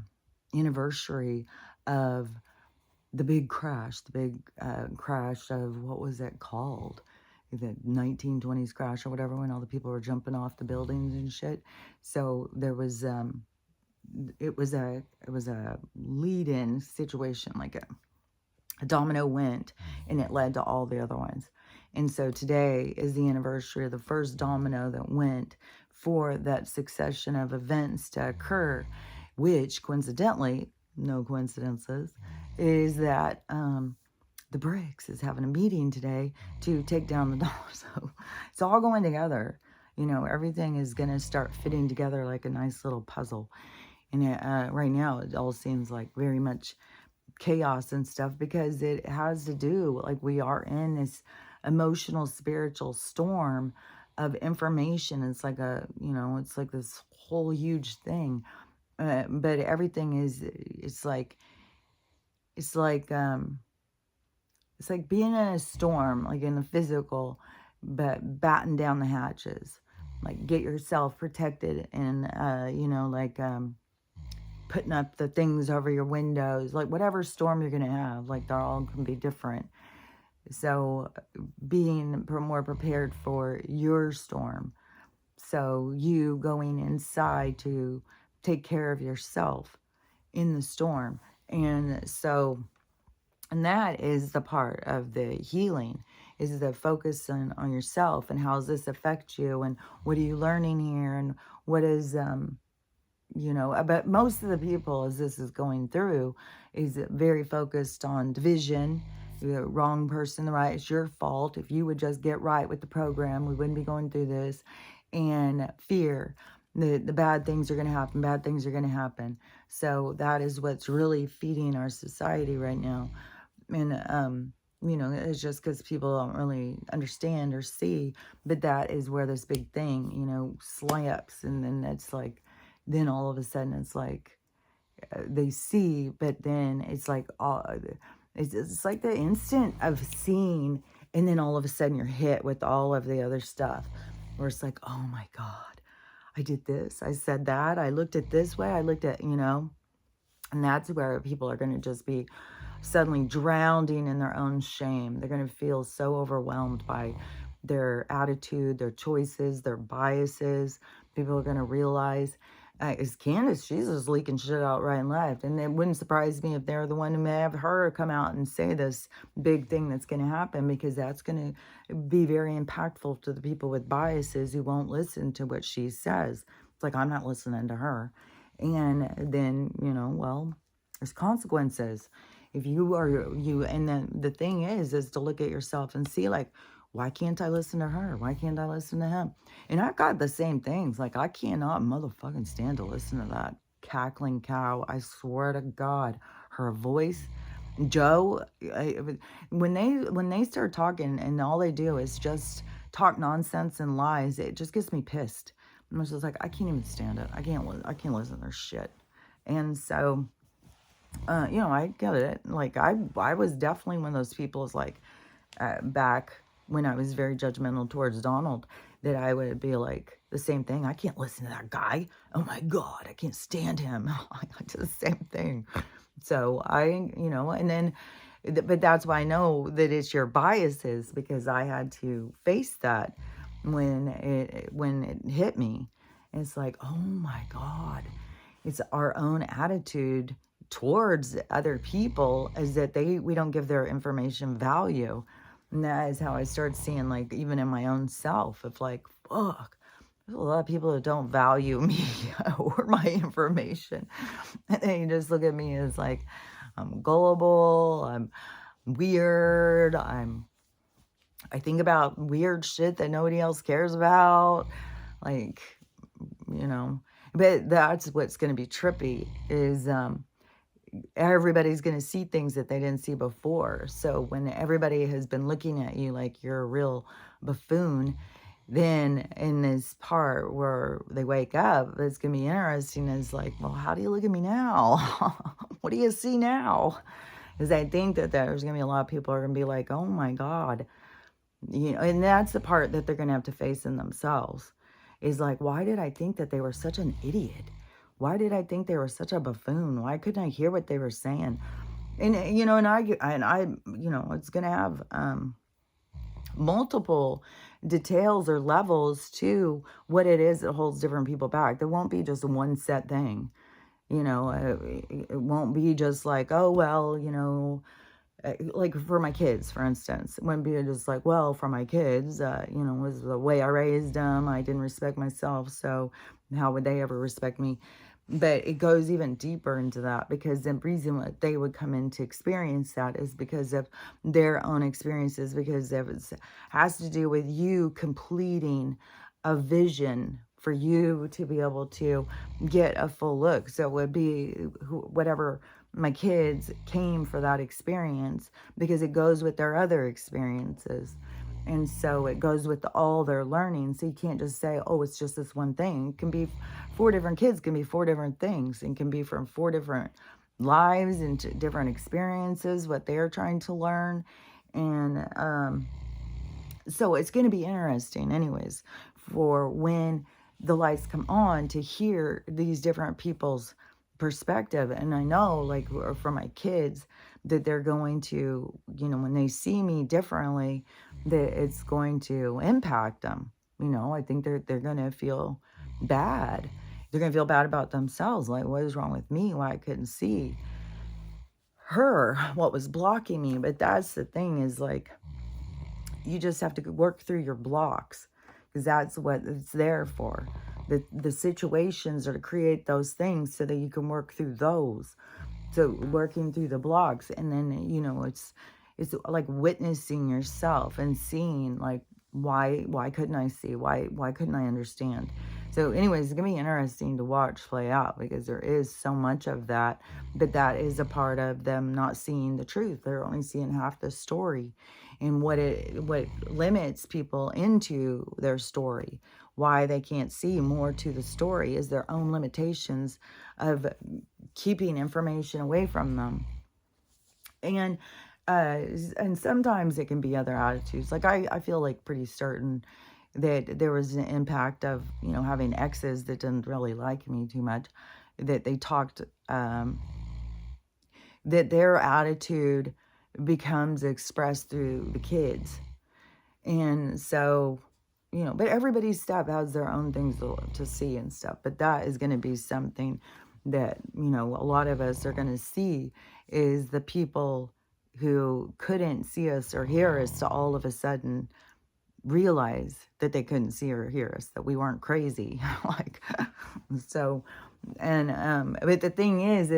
anniversary of the big crash, the big crash of, what was it called? The 1920s crash or whatever, when all the people were jumping off the buildings and shit. So there was it was a lead-in situation, like a domino went, and it led to all the other ones. And so today is the anniversary of the first domino that went for that succession of events to occur, which coincidentally, no coincidences, is that the BRICS is having a meeting today to take down the dollar. So it's all going together. Everything is going to start fitting together like a nice little puzzle. And right now, it all seems like very much chaos and stuff, because it has to do, like, we are in this emotional, spiritual storm of information. It's like it's like this whole huge thing. But everything is, it's like being in a storm, like in the physical, but batten down the hatches, like get yourself protected, and putting up the things over your windows, like whatever storm you're gonna have, like they're all can be different. So being more prepared for your storm, so you going inside to take care of yourself in the storm. And that is the part of the healing, is the focus on yourself, and how does this affect you, and what are you learning here, and what is but most of the people, as this is going through, is very focused on division. The wrong person, the right, it's your fault. If you would just get right with the program, we wouldn't be going through this. And fear, the bad things are going to happen, bad things are going to happen. So that is what's really feeding our society right now. And it's just because people don't really understand or see, but that is where this big thing, slaps. And then it's like, then all of a sudden it's like they see, but then it's like it's like the instant of seeing, and then all of a sudden you're hit with all of the other stuff, where it's like, oh my God, I did this, I said that, I looked at this way, I looked at, and that's where people are going to just be suddenly drowning in their own shame. They're going to feel so overwhelmed by their attitude, their choices, their biases. People are going to realize, as Candace, she's just leaking shit out right and left. And it wouldn't surprise me if they're the one who may have her come out and say this big thing that's going to happen, because that's going to be very impactful to the people with biases who won't listen to what she says. It's like, I'm not listening to her. And then, well, there's consequences. If and then the thing is to look at yourself and see, like, why can't I listen to her? Why can't I listen to him? And I got the same things. Like, I cannot motherfucking stand to listen to that cackling cow. I swear to God, her voice, Joe, when they start talking and all they do is just talk nonsense and lies, it just gets me pissed. I'm just like, I can't even stand it. I can't listen to their shit. And so, I get it. Like, I was definitely one of those people, is like, back when I was very judgmental towards Donald, that I would be like the same thing. I can't listen to that guy. Oh my God, I can't stand him. I do the same thing. So and then, but that's why I know that it's your biases, because I had to face that when it hit me. It's like, oh my God, it's our own attitude towards other people, is that we don't give their information value. And that is how I started seeing, like, even in my own self, of like, fuck, there's a lot of people that don't value me or my information. And they just look at me as like, I'm gullible, I'm weird, I think about weird shit that nobody else cares about. Like, but that's what's going to be trippy, is everybody's going to see things that they didn't see before. So when everybody has been looking at you like you're a real buffoon, then in this part where they wake up, it's going to be interesting is like, well, how do you look at me now? What do you see now? Because I think that there's going to be a lot of people are going to be like, oh my God, and that's the part that they're going to have to face in themselves is like, why did I think that they were such an idiot? Why did I think they were such a buffoon? Why couldn't I hear what they were saying? And, it's going to have, multiple details or levels to what it is that holds different people back. There won't be just one set thing. It won't be just like, oh, well, like for my kids, for instance, it wouldn't be just like, well, for my kids, was the way I raised them. I didn't respect myself. So how would they ever respect me? But it goes even deeper into that because the reason why they would come in to experience that is because of their own experiences, because it has to do with you completing a vision for you to be able to get a full look. So it would be whatever my kids came for that experience because it goes with their other experiences. And so it goes with all their learning. So you can't just say, oh, it's just this one thing. It can be 4 different kids, can be 4 different things, and can be from 4 different lives and different experiences, what they're trying to learn. And so it's going to be interesting, anyways, for when the lights come on to hear these different people's perspective. And I know, like, for my kids, that they're going to, when they see me differently, that it's going to impact them. I think they're going to feel bad. They're going to feel bad about themselves. Like, what is wrong with me? Why I couldn't see her, what was blocking me. But that's the thing is, like, you just have to work through your blocks because that's what it's there for. The situations are to create those things so that you can work through those. So working through the blocks, and then it's like witnessing yourself and seeing, like, why couldn't I see, why couldn't I understand. So anyways, it's gonna be interesting to watch play out because there is so much of that, but that is a part of them not seeing the truth. They're only seeing half the story, and what limits people into their story, why they can't see more to the story, is their own limitations of keeping information away from them. And sometimes it can be other attitudes. Like I feel like pretty certain that there was an impact of, having exes that didn't really like me too much, that they talked, that their attitude becomes expressed through the kids. And so, but everybody's stuff has their own things to see and stuff. But that is going to be something that, a lot of us are going to see, is the people who couldn't see us or hear us to all of a sudden realize that they couldn't see or hear us, that we weren't crazy. Like, so, and, but the thing is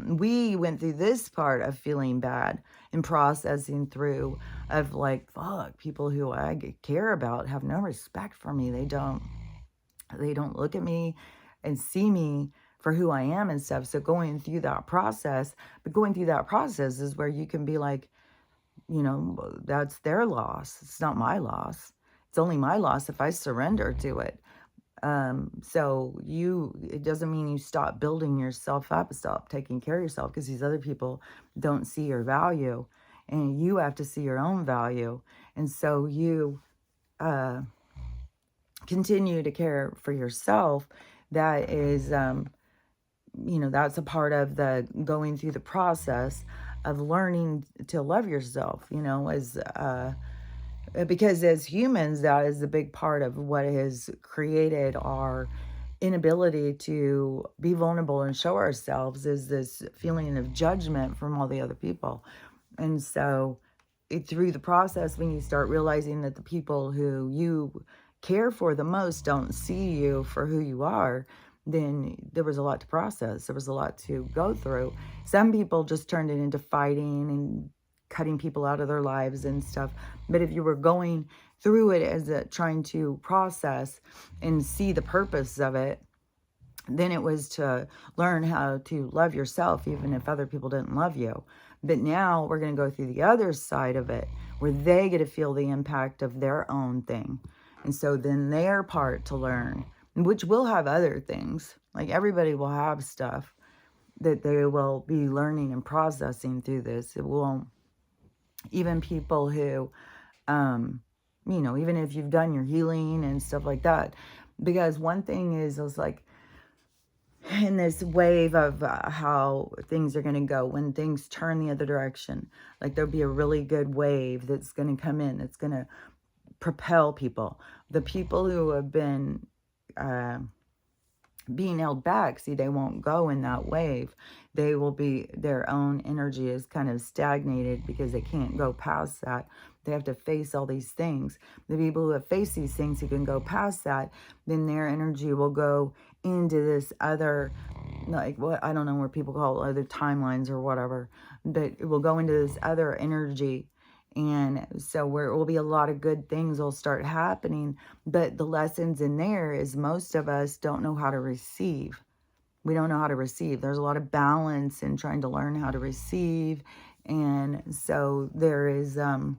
we went through this part of feeling bad and processing through of like, fuck, people who I care about have no respect for me. They don't look at me and see me for who I am and stuff. So going through that process, but going through that process is where you can be like, that's their loss. It's not my loss. It's only my loss if I surrender to it. So it doesn't mean you stop building yourself up, stop taking care of yourself, because these other people don't see your value, and you have to see your own value. And so you, continue to care for yourself. That is, that's a part of the going through the process of learning to love yourself, because as humans, that is a big part of what has created our inability to be vulnerable and show ourselves, is this feeling of judgment from all the other people. And so through the process, when you start realizing that the people who you care for the most don't see you for who you are, then there was a lot to process. There was a lot to go through. Some people just turned it into fighting and cutting people out of their lives and stuff. But if you were going through it as trying to process and see the purpose of it, then it was to learn how to love yourself, even if other people didn't love you. But now we're going to go through the other side of it, where they get to feel the impact of their own thing. And so then their part to learn, which will have other things. Like everybody will have stuff that they will be learning and processing through this. It won't, even people who, even if you've done your healing and stuff like that. Because one thing is like, in this wave of how things are going to go when things turn the other direction, like there'll be a really good wave that's going to come in, that's going to propel people. The people who have been being held back, see, they won't go in that wave. They will be, their own energy is kind of stagnated because they can't go past that. They have to face all these things. The people who have faced these things, who can go past that, then their energy will go into this other, like, what, I don't know where people call it, other timelines or whatever, but it will go into this other energy. And so where it will be a lot of good things will start happening. But the lessons in there is most of us don't know how to receive. We don't know how to receive. There's a lot of balance in trying to learn how to receive. And so there is going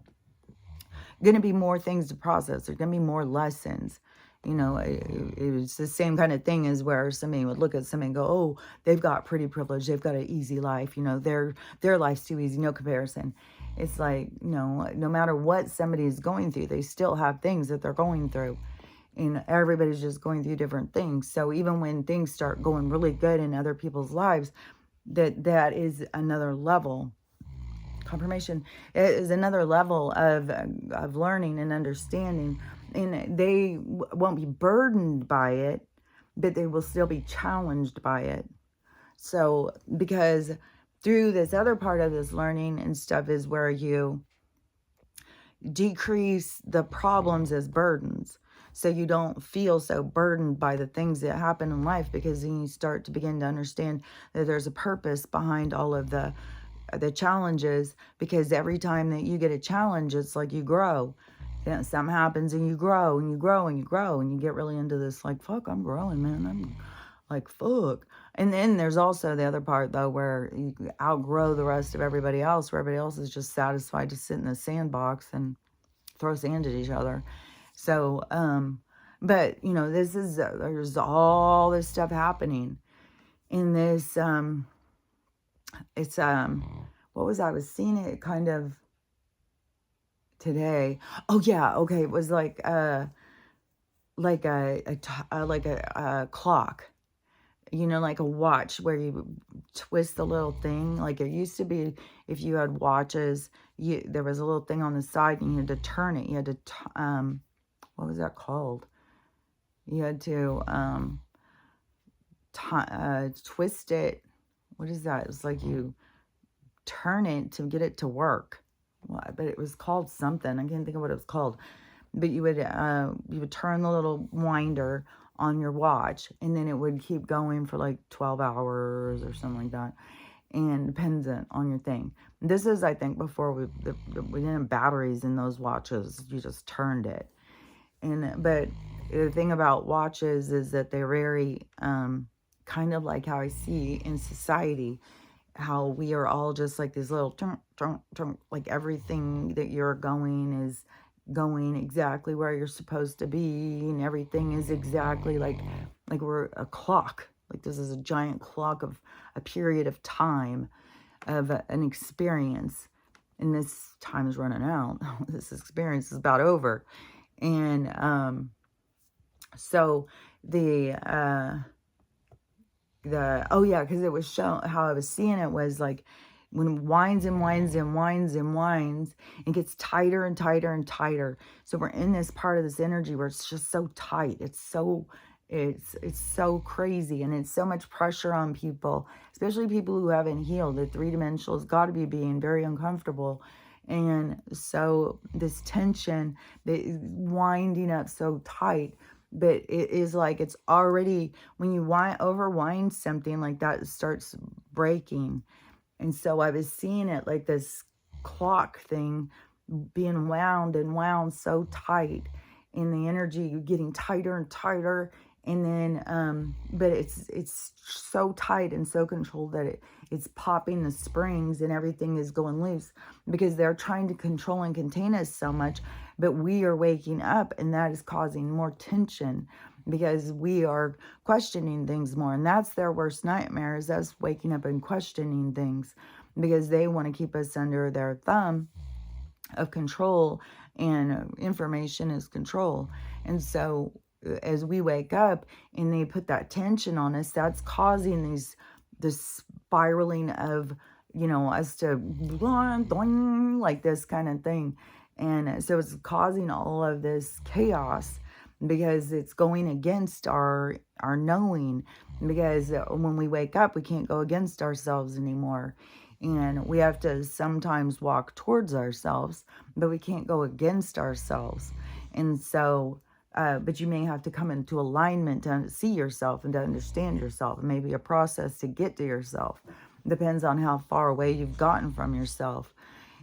to be more things to process. There's going to be more lessons. It's the same kind of thing as where somebody would look at somebody and go, oh, they've got pretty privilege. They've got an easy life. Their life's too easy. No comparison. It's like, no matter what somebody is going through, they still have things that they're going through. And everybody's just going through different things. So even when things start going really good in other people's lives, that is another level. Confirmation is another level of learning and understanding. And they won't be burdened by it, but they will still be challenged by it. So, because through this other part of this learning and stuff is where you decrease the problems as burdens. So you don't feel so burdened by the things that happen in life, because then you start to begin to understand that there's a purpose behind all of the challenges, because every time that you get a challenge, it's like you grow. Then something happens and you grow and you grow and you grow and you get really into this like, fuck, I'm growing, man. I'm like, fuck. And then there's also the other part, though, where you outgrow the rest of everybody else, where everybody else is just satisfied to sit in the sandbox and throw sand at each other. So, but, this is, there's all this stuff happening in this, it's, what was I was seeing it kind of today. Oh, yeah. Okay. It was like a clock. Like a watch where you twist the little thing. Like it used to be, if you had watches, there was a little thing on the side and you had to turn it. You had to, what was that called? You had to twist it. What is that? It's like you turn it to get it to work. Well, but it was called something. I can't think of what it was called. But you would turn the little winder on your watch, and then it would keep going for like 12 hours or something like that, and dependent on your thing. This is, I think, before we didn't have batteries in those watches. You just turned it. But the thing about watches is that they're very kind of like how I see in society, how we are all just like these little like everything that you're going is going exactly where you're supposed to be, and everything is exactly like we're a clock. Like this is a giant clock of a period of time, of an experience, and this time is running out. This experience is about over. And so oh yeah, because it was shown, how I was seeing it was like when it winds and winds and winds and winds, it gets tighter and tighter and tighter. So we're in this part of this energy where it's just so tight. It's so crazy, and it's so much pressure on people, especially people who haven't healed. The three-dimensional has got to be being very uncomfortable. And so this tension, the winding up so tight, but it is like it's already, when you overwind something like that, it starts breaking. And so I was seeing it like this clock thing being wound and wound so tight, in the energy getting tighter and tighter. And then, but it's so tight and so controlled that it's popping the springs and everything is going loose, because they're trying to control and contain us so much. but we are waking up, and that is causing more tension because we are questioning things more. And that's their worst nightmare, is us waking up and questioning things, because they want to keep us under their thumb of control, and information is control. And so as we wake up and they put that tension on us, that's causing this spiraling of, us to like this kind of thing. And so it's causing all of this chaos, because it's going against our knowing, because when we wake up we can't go against ourselves anymore, and we have to sometimes walk towards ourselves, but we can't go against ourselves. And so, but you may have to come into alignment to see yourself and to understand yourself. It may be a process to get to yourself. Depends on how far away you've gotten from yourself.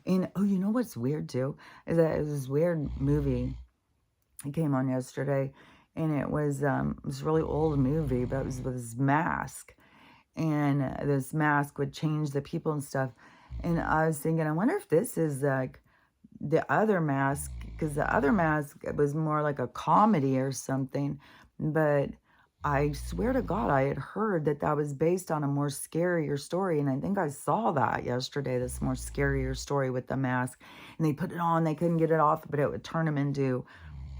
And oh, you know what's weird too? Is that it was this weird movie. It came on yesterday, and it was this really old movie, but it was with this mask, and this mask would change the people and stuff. And I was thinking, I wonder if this is like the other mask, because the other mask was more like a comedy or something. But I swear to God, I had heard that that was based on a more scarier story. And I think I saw that yesterday, this more scarier story with the mask. And they put it on, they couldn't get it off, but it would turn them into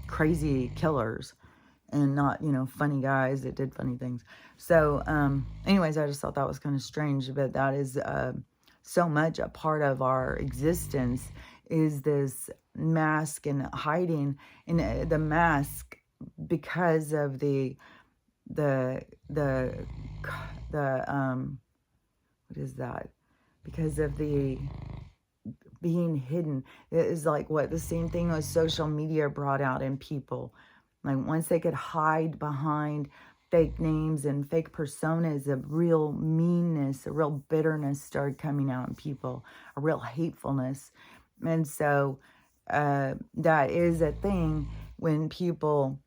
crazy killers and not, funny guys that did funny things. So, anyways, I just thought that was kind of strange, but that is so much a part of our existence, is this mask and hiding in the mask, because of the the what is that? Because of the being hidden. It is like what the same thing as social media brought out in people. Like once they could hide behind fake names and fake personas, a real meanness, a real bitterness started coming out in people, a real hatefulness. And so that is a thing when people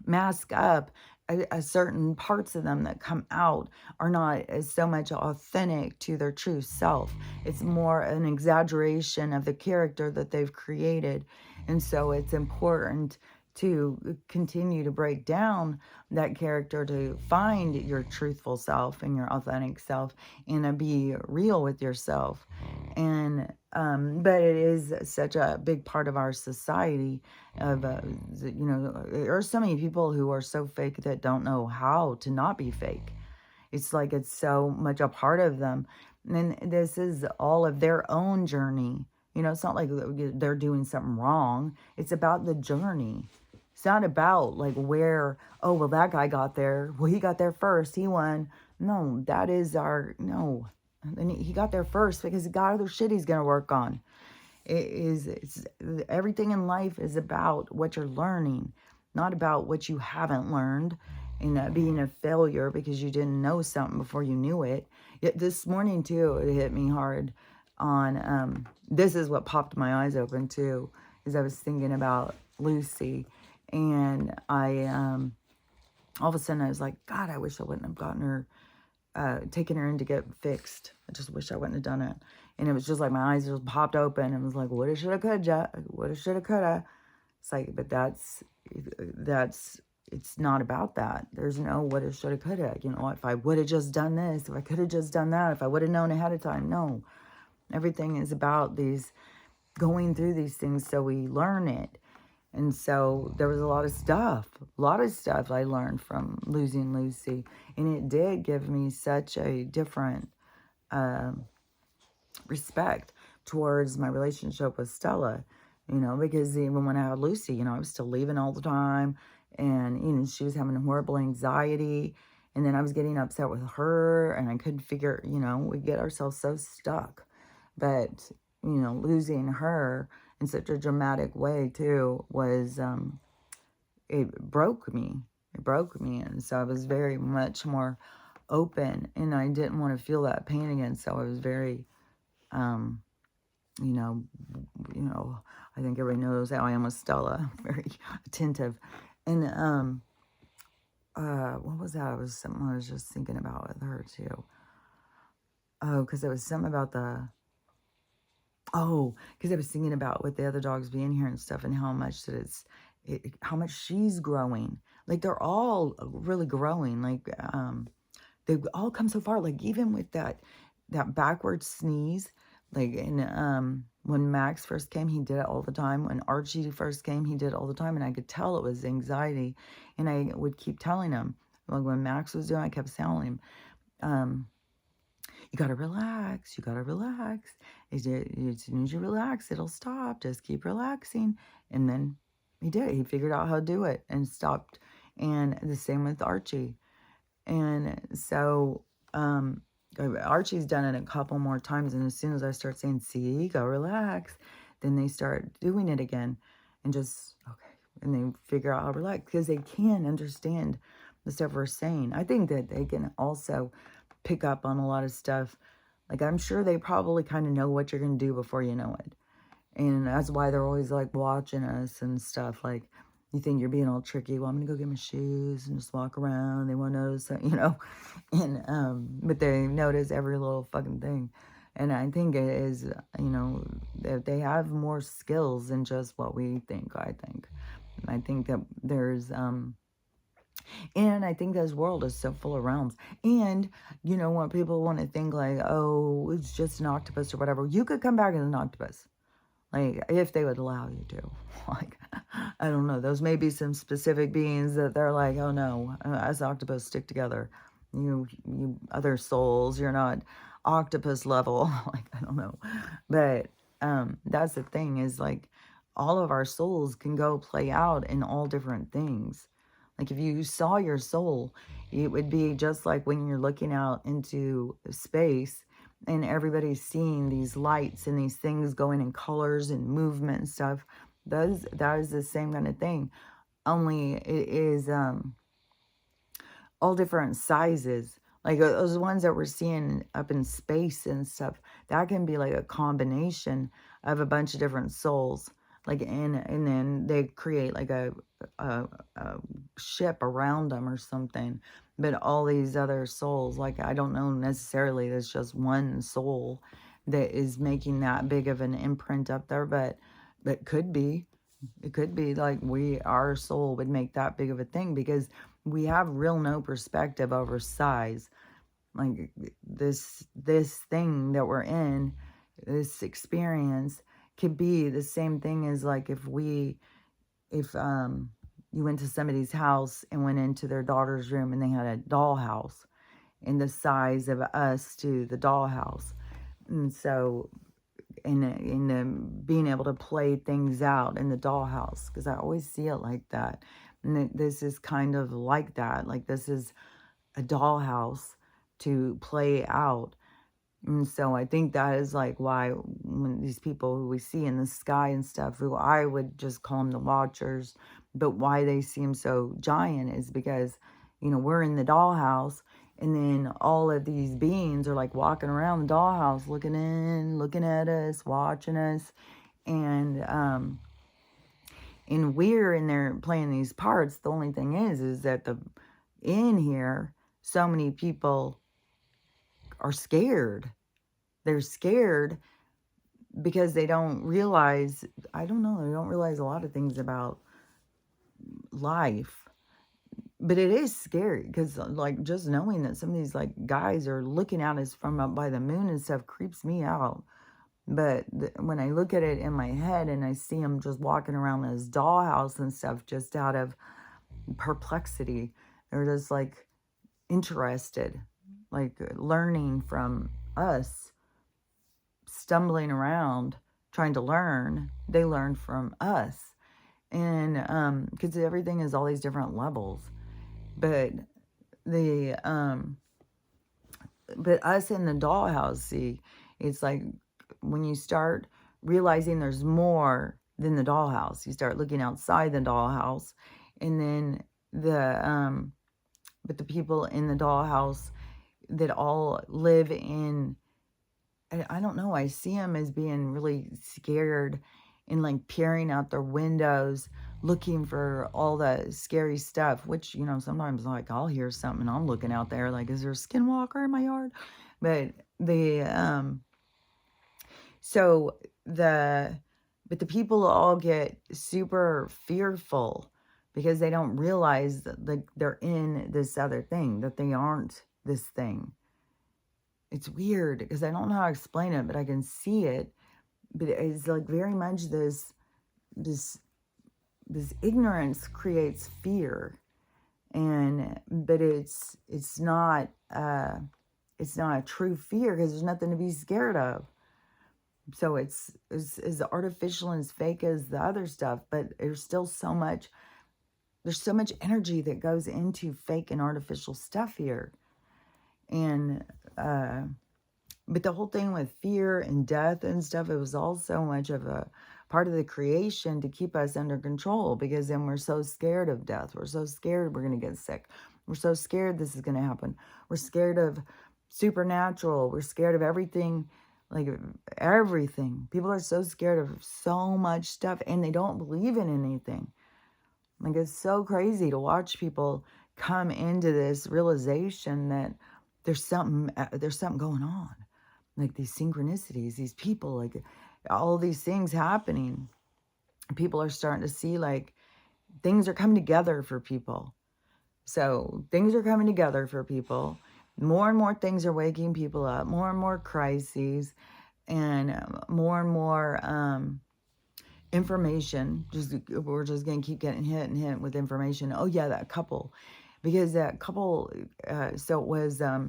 mask up. A certain parts of them that come out are not as so much authentic to their true self. It's more an exaggeration of the character that they've created. And so it's important to continue to break down that character, to find your truthful self and your authentic self, and to be real with yourself. And but it is such a big part of our society of there are so many people who are so fake that don't know how to not be fake. It's like it's so much a part of them. And this is all of their own journey. It's not like they're doing something wrong. It's about the journey. It's not about like where, oh, well, that guy got there. Well, he got there first. He won. No, that is no. And he got there first because he got other shit he's going to work on. It's everything in life is about what you're learning, not about what you haven't learned, and being a failure because you didn't know something before you knew it. Yet this morning too, it hit me hard on this is what popped my eyes open too, is I was thinking about Lucy, and I all of a sudden I was like, God, I wish I wouldn't have gotten her taking her in to get fixed. I just wish I wouldn't have done it. And it was just like my eyes just popped open and was like, woulda, shoulda, coulda, woulda, shoulda, coulda. It's like, but it's not about that. There's no woulda, shoulda, coulda. If I would have just done this, if I could have just done that, if I would have known ahead of time. No, everything is about going through these things so we learn it. And so there was a lot of stuff I learned from losing Lucy. And it did give me such a different respect towards my relationship with Stella, because even when I had Lucy, I was still leaving all the time. And, she was having horrible anxiety. And then I was getting upset with her, and I couldn't figure, we get ourselves so stuck. But, losing her in such a dramatic way too was it broke me. And so I was very much more open, and I didn't want to feel that pain again. So I was very you know I think everybody knows how I am with Stella. Very attentive. And what was that? It was something I was just thinking about with her too. Oh, because it was something about Oh, because I was thinking about with the other dogs being here and stuff, and how much that how much she's growing. Like they're all really growing. Like they've all come so far. Like even with that backward sneeze, like in when Max first came, he did it all the time. When Archie first came, he did it all the time, and I could tell it was anxiety. And I would keep telling him, like when Max was doing, I kept telling him, um, you gotta relax. You gotta relax. As soon as you relax, it'll stop. Just keep relaxing. And then he did. He figured out how to do it and stopped. And the same with Archie. And so Archie's done it a couple more times. And as soon as I start saying, see, go relax, then they start doing it again and just, okay. And they figure out how to relax because they can understand the stuff we're saying. I think that they can also pick up on a lot of stuff. Like, I'm sure they probably kind of know what you're going to do before you know it. And that's why they're always like watching us and stuff. Like, you think you're being all tricky. Well, I'm going to go get my shoes and just walk around. They won't notice that, you know. And, but they notice every little fucking thing. And I think it is, you know, that they have more skills than just what we think, I think. I think that there's, and I think this world is so full of realms. And, you know, when people want to think like, oh, it's just an octopus or whatever, you could come back as an octopus. Like, if they would allow you to. Like, I don't know. Those may be some specific beings that they're like, oh no, us octopus stick together. You other souls, you're not octopus level. Like, I don't know. But that's the thing is like, all of our souls can go play out in all different things. Like if you saw your soul, it would be just like when you're looking out into space and everybody's seeing these lights and these things going in colors and movement and stuff. That is the same kind of thing. Only it is all different sizes. Like those ones that we're seeing up in space and stuff, that can be like a combination of a bunch of different souls. Like and then they create like a ship around them or something. But all these other souls, like I don't know necessarily there's just one soul that is making that big of an imprint up there, but could be. It could be like our soul would make that big of a thing because we have real no perspective over size. Like this thing that we're in, this experience could be the same thing as like if you went to somebody's house and went into their daughter's room and they had a dollhouse in the size of us to the dollhouse. And so in the being able to play things out in the dollhouse, because I always see it like that. And this is kind of like that. Like this is a dollhouse to play out. And so I think that is like why when these people who we see in the sky and stuff, who I would just call them the watchers, but why they seem so giant is because, you know, we're in the dollhouse and then all of these beings are like walking around the dollhouse, looking in, looking at us, watching us. And we're in there playing these parts. The only thing is that in here, so many people are scared. They're scared because they don't realize, I don't know, they don't realize a lot of things about life. But it is scary because, like, just knowing that some of these, like, guys are looking at us from up by the moon and stuff creeps me out. But when I look at it in my head and I see them just walking around this dollhouse and stuff just out of perplexity, they're just, like, interested, like, learning from us, stumbling around, trying to learn. They learn from us. And because everything is all these different levels. But the but us in the dollhouse, see, it's like when you start realizing there's more than the dollhouse, you start looking outside the dollhouse, and then but the people in the dollhouse that all live in, I don't know, I see them as being really scared and like peering out their windows looking for all the scary stuff, which, you know, sometimes like I'll hear something and I'm looking out there like, is there a skinwalker in my yard? But So the but the people all get super fearful because they don't realize that like they're in this other thing, that they aren't this thing. It's weird because I don't know how to explain it, but I can see it. But it's like very much this this ignorance creates fear, and but it's not a true fear because there's nothing to be scared of. So it's as artificial and as fake as the other stuff, but there's so much energy that goes into fake and artificial stuff here. And but the whole thing with fear and death and stuff, it was all so much of a part of the creation to keep us under control, because then we're so scared of death. We're so scared we're going to get sick. We're so scared this is going to happen. We're scared of supernatural. We're scared of everything, like everything. People are so scared of so much stuff and they don't believe in anything. Like, it's so crazy to watch people come into this realization that there's something going on, like these synchronicities, these people, like all these things happening. People are starting to see like things are coming together for people. So things are coming together for people. More and more things are waking people up, more and more crises, and more information. We're just going to keep getting hit and hit with information. Oh yeah, that couple, because that couple, so it was a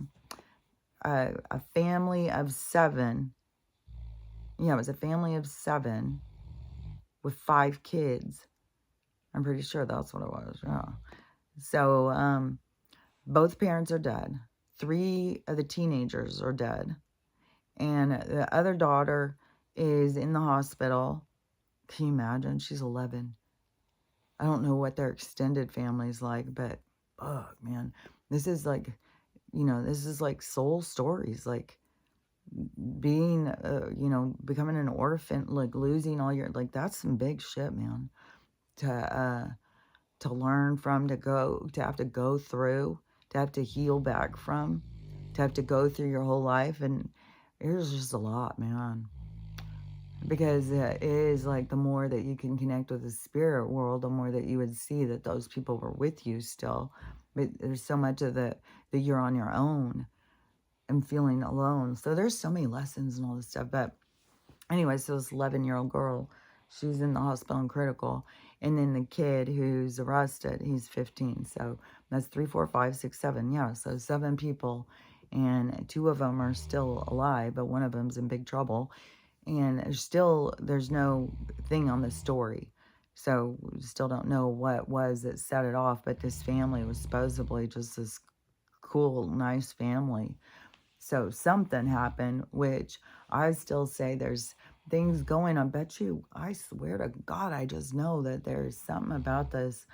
family of 7. Yeah, it was a family of 7 with 5 kids. I'm pretty sure that's what it was. Yeah. So both parents are dead. 3 of the teenagers are dead. And the other daughter is in the hospital. Can you imagine? She's 11. I don't know what their extended family's like, but fuck, man. This is like, this is like soul stories. Like being, becoming an orphan, like losing all your, like that's some big shit, man. To learn from, to have to go through, to have to heal back from, to have to go through your whole life. And it was just a lot, man. Because it is like the more that you can connect with the spirit world, the more that you would see that those people were with you still. But there's so much of that you're on your own and feeling alone. So there's so many lessons and all this stuff. But anyway, so this 11-year-old girl, she's in the hospital and critical. And then the kid who's arrested, he's 15. So that's 3, 4, 5, 6, 7. Yeah, so 7 people. And 2 of them are still alive, but one of them's in big trouble. And there's no thing on the story. So we still don't know what was that set it off. But this family was supposedly just this cool, nice family. So something happened, which I still say there's things going on. I swear to God, I just know that there's something about this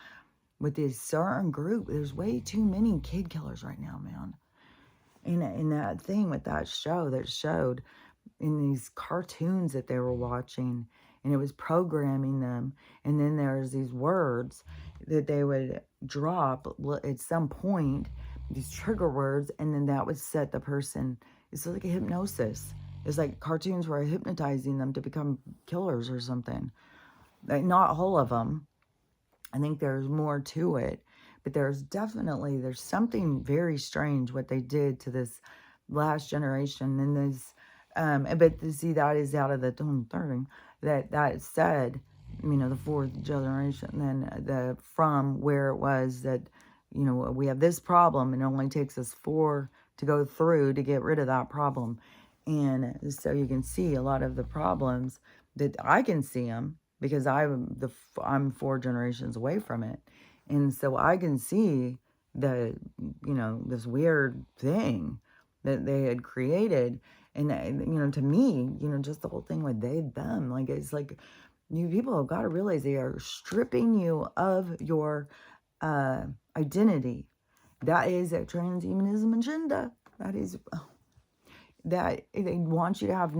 with this certain group. There's way too many kid killers right now, man. In that thing with that show that showed in these cartoons that they were watching, and it was programming them, and then there's these words that they would drop at some point, these trigger words, and then that would set the person. It's like a hypnosis. It's like cartoons were hypnotizing them to become killers or something. Like, not all of them. I think there's more to it, but there's something very strange what they did to this last generation. And this, but to see that is out of the third that said, the 4th generation, then from where it was that, we have this problem and it only takes us 4 to go through to get rid of that problem. And so you can see a lot of the problems that I can see them, because I'm 4 generations away from it. And so I can see this weird thing that they had created. And, to me, just the whole thing with they, them, like, it's like, you people have got to realize they are stripping you of your identity. That is a transhumanism agenda. That is, that they want you to have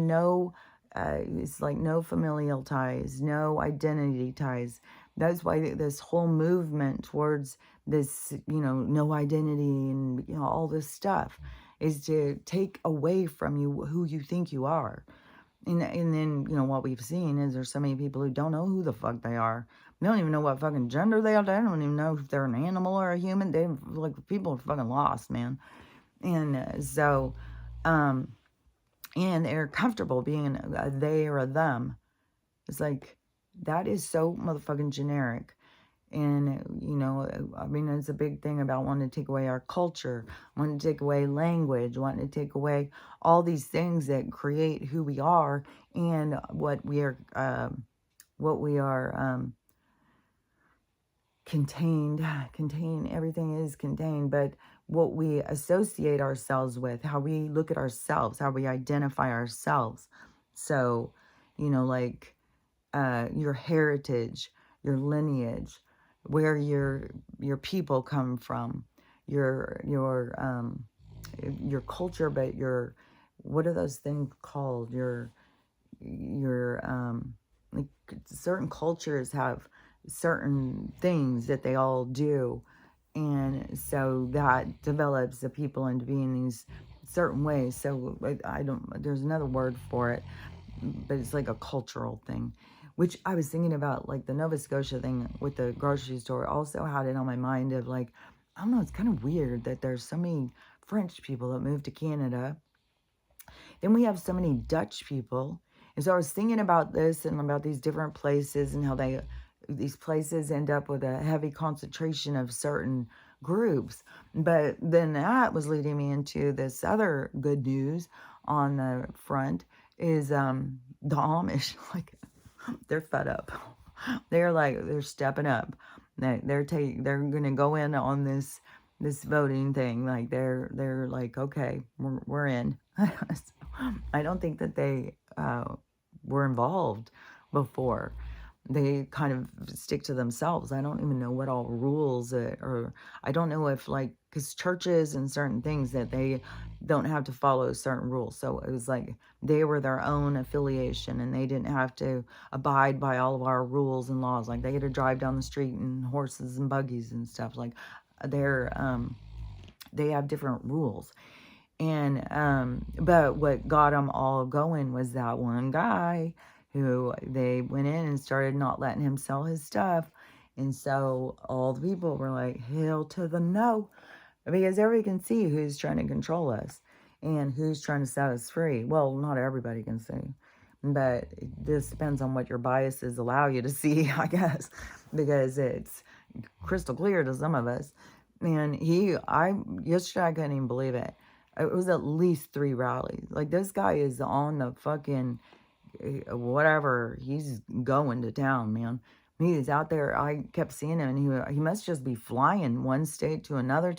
it's like no familial ties, no identity ties. That's why this whole movement towards this, no identity and, all this stuff is to take away from you who you think you are. And then, what we've seen is there's so many people who don't know who the fuck they are. They don't even know what fucking gender they are. They don't even know if they're an animal or a human. Like, people are fucking lost, man. And um, and they're comfortable being a they or a them. It's like, that is so motherfucking generic. And, I mean, it's a big thing about wanting to take away our culture, wanting to take away language, wanting to take away all these things that create who we are and what we are contained. Everything is contained, but what we associate ourselves with, how we look at ourselves, how we identify ourselves. So, like, your heritage, your lineage, where your people come from, your culture, but what are those things called? Your like, certain cultures have certain things that they all do, and so that develops the people into being these certain ways. So I don't, there's another word for it, but it's like a cultural thing, which I was thinking about, like the Nova Scotia thing with the grocery store also had it on my mind of, like, I don't know, it's kind of weird that there's so many French people that moved to Canada. Then we have so many Dutch people. And so I was thinking about this and about these different places and how these places end up with a heavy concentration of certain groups. But then that was leading me into this other good news on the front is the Amish. Like, they're fed up. They're stepping up. They're gonna go in on this voting thing. Like, they're like, okay, we're in. I don't think that they were involved before. They kind of stick to themselves. I don't even know what all rules or I don't know if, like, because churches and certain things that they don't have to follow certain rules. So it was like they were their own affiliation and they didn't have to abide by all of our rules and laws. Like, they had to drive down the street in horses and buggies and stuff. Like, they have different rules. And but what got them all going was that one guy who they went in and started not letting him sell his stuff. And so all the people were like, hell to the no, because everybody can see who's trying to control us and who's trying to set us free. Well, not everybody can see, but this depends on what your biases allow you to see, I guess, because it's crystal clear to some of us. And yesterday I couldn't even believe it. It was at least 3 rallies. Like, this guy is on the fucking whatever. He's going to town, man. He's out there. I kept seeing him, and he must just be flying one state to another,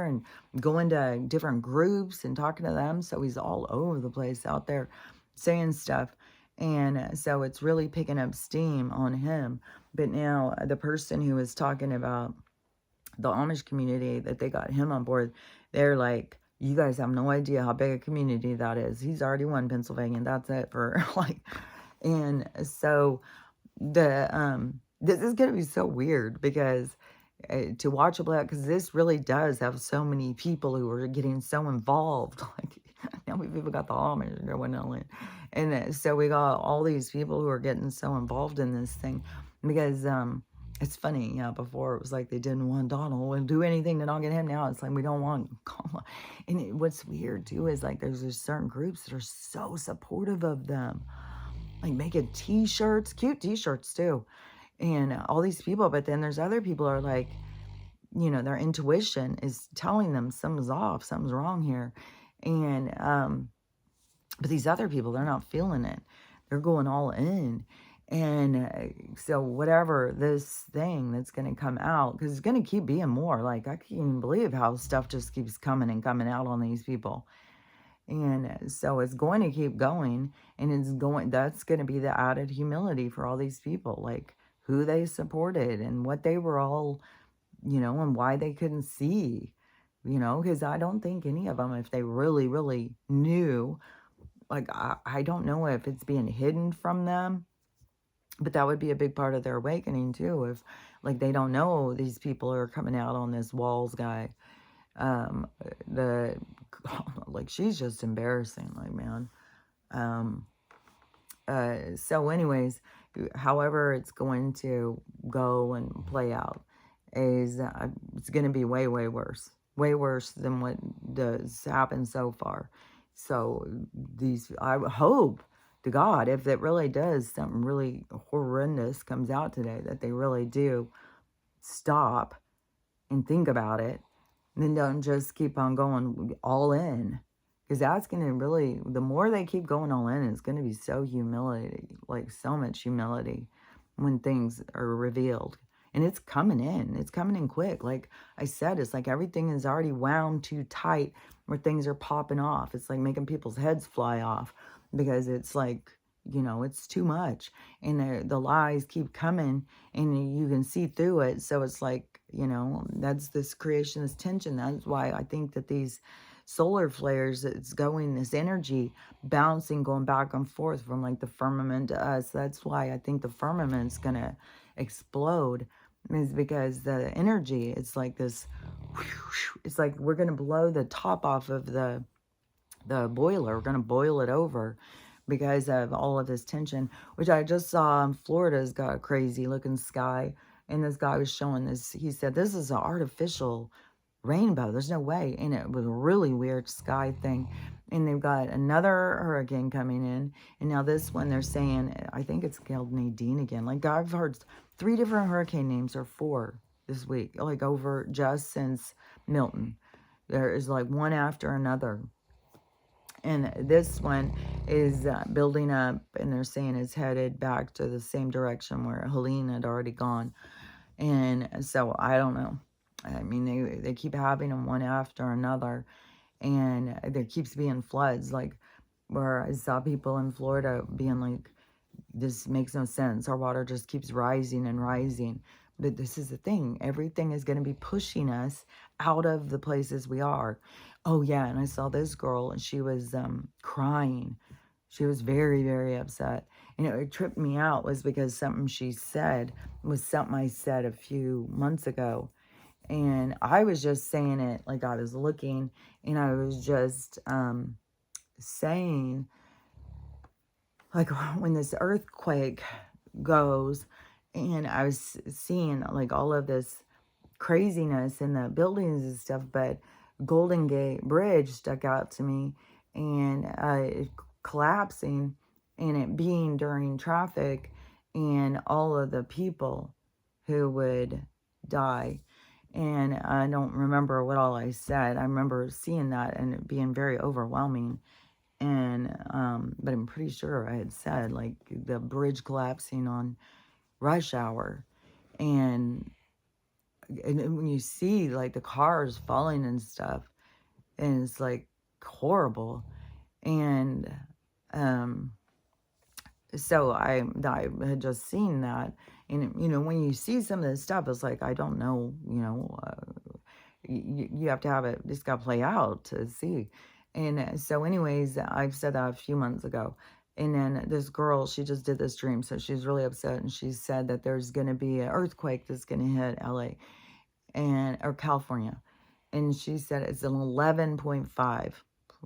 and going to different groups and talking to them. So he's all over the place out there saying stuff. And so it's really picking up steam on him. But now the person who was talking about the Amish community, that they got him on board, they're like, you guys have no idea how big a community that is. He's already won Pennsylvania. That's it for like, and so this is going to be so weird because to watch a black, because this really does have so many people who are getting so involved. Like, now people got the Amish going on, and so we got all these people who are getting so involved in this thing because it's funny, before it was like they didn't want Donald and do anything to not get him. Now it's like we don't want Kamala. And what's weird too is, like, there's just certain groups that are so supportive of them, like making t-shirts, cute t-shirts too, and all these people. But then there's other people are like, their intuition is telling them something's off, something's wrong here. And but these other people, they're not feeling it. They're going all in. And so whatever this thing that's going to come out, because it's going to keep being more, like, I can't even believe how stuff just keeps coming and coming out on these people. And so it's going to keep going, and that's going to be the added humility for all these people, like who they supported and what they were all, and why they couldn't see, because I don't think any of them, if they really, really knew, like, I don't know if it's being hidden from them, but that would be a big part of their awakening too. If, like, they don't know these people are coming out on this Walls guy, the like, she's just embarrassing, like, man. So anyways, however it's going to go and play out is it's going to be way worse than what does happen so far. So I hope to God, if it really does, something really horrendous comes out today, that they really do stop and think about it, and then don't just keep on going all in. Because that's going to really, the more they keep going all in, it's going to be so humility, like so much humility when things are revealed. And it's coming in. It's coming in quick. Like I said, it's like everything is already wound too tight where things are popping off. It's like making people's heads fly off because it's like, it's too much. And the lies keep coming and you can see through it. So it's like, that's this creation, this tension. That's why I think that these solar flares, it's going, this energy bouncing, going back and forth from like the firmament to us. That's why I think the firmament's going to explode, is because the energy, it's like this, it's like we're going to blow the top off of the boiler. We're going to boil it over because of all of this tension, which I just saw in Florida's got a crazy looking sky. And this guy was showing this. He said, this is an artificial rainbow. There's no way. And it was a really weird sky thing. And they've got another hurricane coming in. And now this one, they're saying, I think it's called Nadine again. Like I've heard 3 different hurricane names, or 4 this week, like over just since Milton. There is like one after another. And this one is building up, and they're saying it's headed back to the same direction where Helene had already gone. And so I don't know. I mean, they keep having them one after another, and there keeps being floods. Like where I saw people in Florida being like, this makes no sense. Our water just keeps rising and rising. But this is the thing. Everything is going to be pushing us out of the places we are. Oh, yeah. And I saw this girl, and she was crying. She was very, very upset. And it tripped me out was because something she said was something I said a few months ago. And I was just saying it like I was looking, and I was just saying, like when this earthquake goes, and I was seeing like all of this craziness in the buildings and stuff, but Golden Gate Bridge stuck out to me, and it collapsing, and it being during traffic, and all of the people who would die. And I don't remember what all I said. I remember seeing that and it being very overwhelming. And but I'm pretty sure I had said like the bridge collapsing on rush hour. And when you see like the cars falling and stuff, and it's like horrible. And so I had just seen that. And when you see some of this stuff, it's like I don't know, you have to have it, just got to play out to see. And so anyways, I've said that a few months ago. And then this girl, she just did this dream, so she's really upset, and she said that there's going to be an earthquake that's going to hit LA or California. And she said it's an 11.5.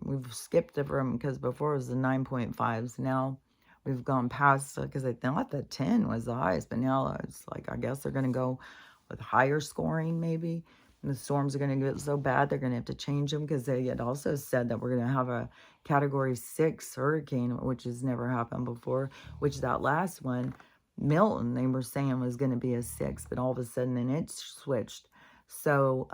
We've skipped it from, because before it was the 9.5s. Now we've gone past, because I thought the 10 was the highest, but now it's like, I guess they're going to go with higher scoring maybe. And the storms are going to get so bad, they're going to have to change them, because they had also said that we're going to have a category 6 hurricane, which has never happened before, which that last one, Milton, they were saying was going to be a 6, but all of a sudden then it switched. So,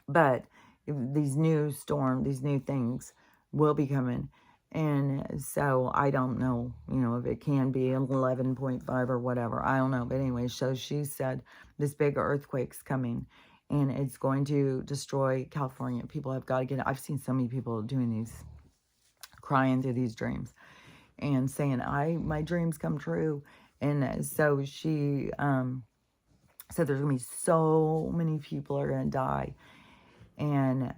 but these new things will be coming. And so I don't know, if it can be 11.5 or whatever. I don't know. But anyway, so she said this big earthquake's coming, and it's going to destroy California. People have got to get, I've seen so many people doing these, crying through these dreams and saying, my dreams come true. And so she said there's going to be so many people are going to die. And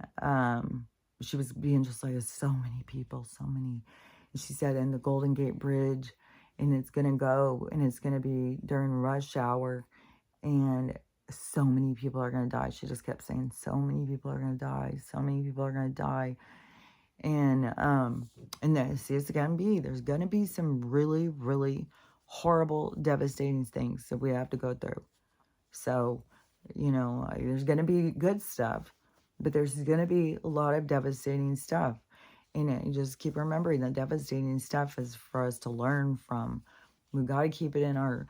she was being just like, so many people, so many. And she said, and the Golden Gate Bridge, and it's going to go, and it's going to be during rush hour, and so many people are going to die. She just kept saying, so many people are going to die, so many people are going to die. And this is going to be, there's going to be some really, really horrible, devastating things that we have to go through. So, there's going to be good stuff, but there's going to be a lot of devastating stuff. And you just keep remembering that devastating stuff is for us to learn from. We've got to keep it in our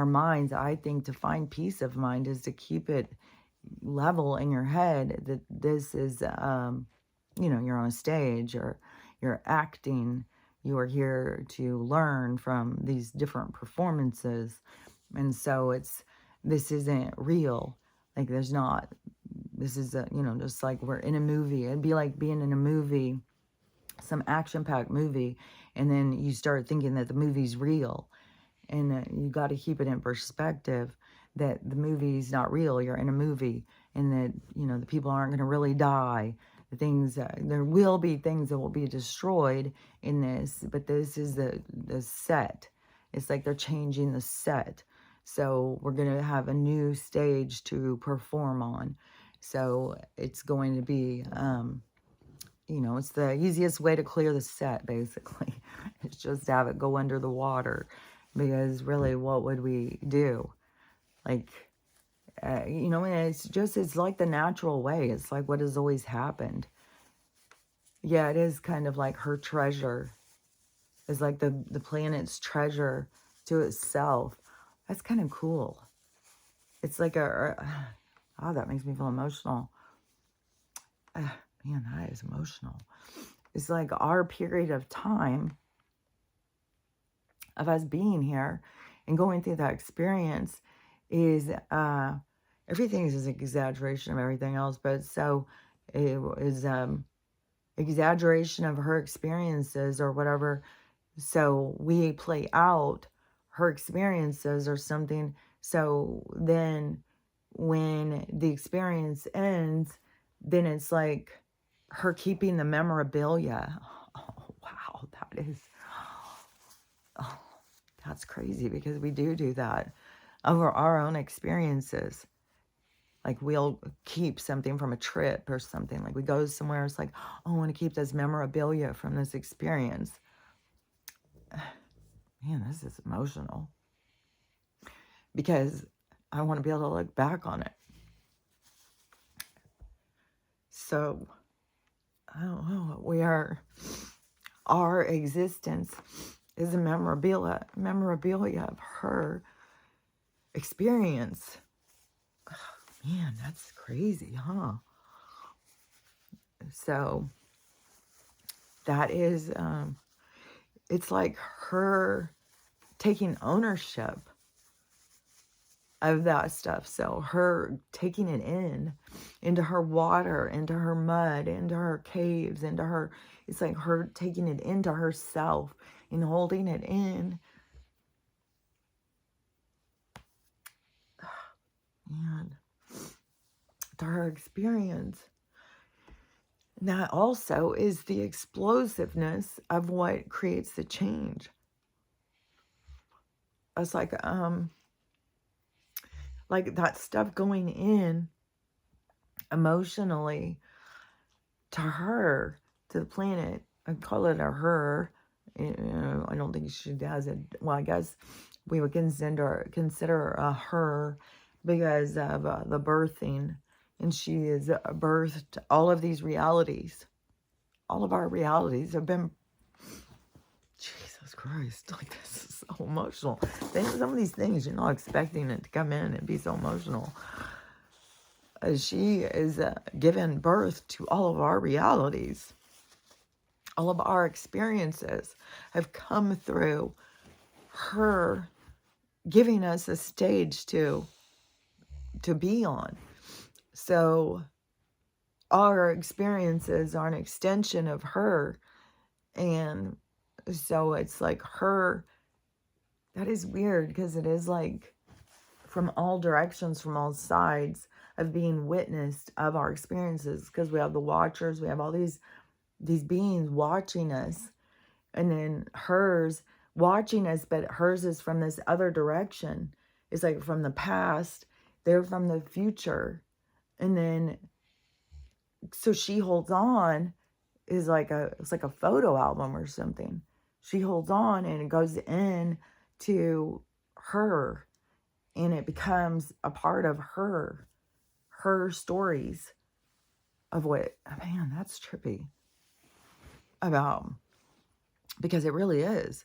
minds. I think to find peace of mind is to keep it level in your head that this is, you're on a stage or you're acting. You are here to learn from these different performances. And so this isn't real. Like there's not, this is, just like we're in a movie. It'd be like being in a movie, some action-packed movie, and then you start thinking that the movie's real. And you got to keep it in perspective that the movie's not real. You're in a movie, and that, the people aren't going to really die. The things, there will be things that will be destroyed in this, but this is the set. It's like they're changing the set. So we're going to have a new stage to perform on. So it's going to be, it's the easiest way to clear the set, basically. It's just to have it go under the water. Because really, what would we do? Like, and it's like the natural way. It's like what has always happened. Yeah, it is kind of like her treasure. It's like the planet's treasure to itself. That's kind of cool. It's like oh, that makes me feel emotional. Man, that is emotional. It's like our period of time of us being here and going through that experience is, everything is an exaggeration of everything else, but so it is, exaggeration of her experiences or whatever. So we play out her experiences or something. So then when the experience ends, then it's like her keeping the memorabilia. Oh, wow, that's crazy, because we do that over our own experiences. Like we'll keep something from a trip or something. Like we go somewhere, it's like, oh, I want to keep this memorabilia from this experience. Man, this is emotional. Because I want to be able to look back on it. So, I don't know. Our existence is a memorabilia of her experience. Man, that's crazy, huh? So that is, it's like her taking ownership of that stuff. So her taking it into her water, into her mud, into her caves, it's like her taking it into herself and holding it in. Man, to her experience. And that also is the explosiveness of what creates the change. It's like that stuff going in emotionally to her, to the planet. I call it a her. I don't think she has it. Well, I guess we would consider a her because of the birthing. And she has birthed all of these realities. All of our realities have been... Jesus Christ. Like, this is so emotional. Some of these things, you're not expecting it to come in and be so emotional. She is given birth to all of our realities. All of our experiences have come through her giving us a stage to be on. So our experiences are an extension of her. And so it's like her... That is weird, because it is like from all directions, from all sides of being witnessed of our experiences, because we have the watchers, we have all these beings watching us, and then hers watching us, but hers is from this other direction. It's like from the past, they're from the future. And then so she holds on is like it's like a photo album or something. She holds on and it goes in to her, and it becomes a part of her stories of what, man, that's trippy about, because it really is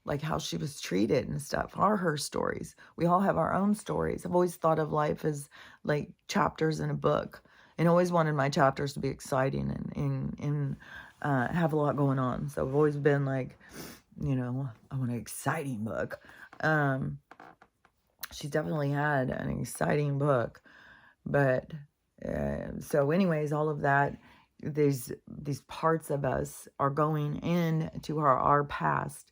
like how she was treated and stuff are her stories. We all have our own stories. I've always thought of life as like chapters in a book, and always wanted my chapters to be exciting and have a lot going on. So I've always been like, I want an exciting book. She definitely had an exciting book, but so anyways, all of that, these parts of us are going into our past,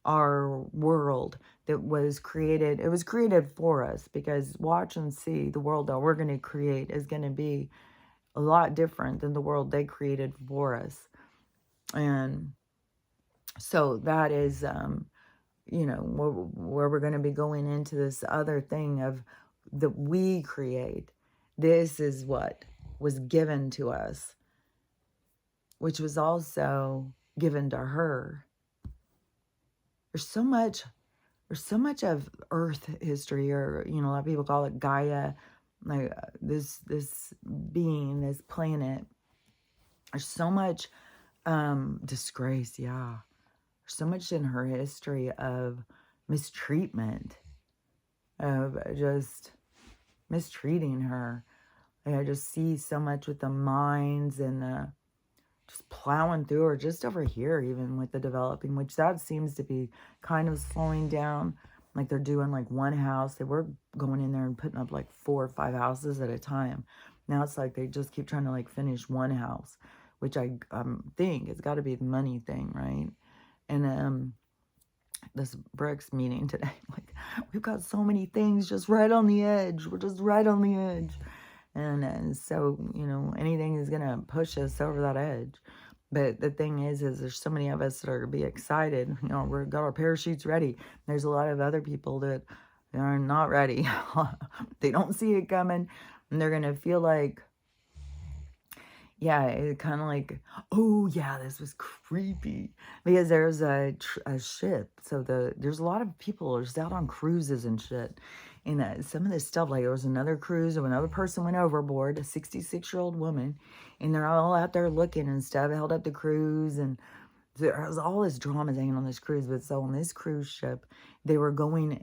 our world that was created. It was created for us, because watch and see, the world that we're going to create is going to be a lot different than the world they created for us. And so that is where we're going to be going into this other thing of that we create. This is what was given to us, which was also given to her. There's so much of Earth history, or a lot of people call it Gaia, like this being, this planet. There's so much disgrace, yeah. There's so much in her history of mistreatment, of just mistreating her. I just see so much with the mines and just plowing through, or just over here even with the developing, which that seems to be kind of slowing down. Like they're doing like one house. They were going in there and putting up like 4 or 5 houses at a time. Now it's like they just keep trying to like finish one house, which I think it's got to be the money thing, right? And this bricks meeting today, like, we've got so many things just right on the edge. We're just right on the edge. And so, anything is going to push us over that edge. But the thing is there's so many of us that are going to be excited. We've got our parachutes ready. There's a lot of other people that are not ready. They don't see it coming. And they're going to feel like, yeah, it kind of like, oh yeah, this was creepy, because there's a ship. So there's a lot of people just out on cruises and shit. And some of this stuff, like there was another cruise of another person went overboard, a 66-year-old woman, and they're all out there looking and stuff, held up the cruise, and there was all this drama hanging on this cruise. But so on this cruise ship, they were going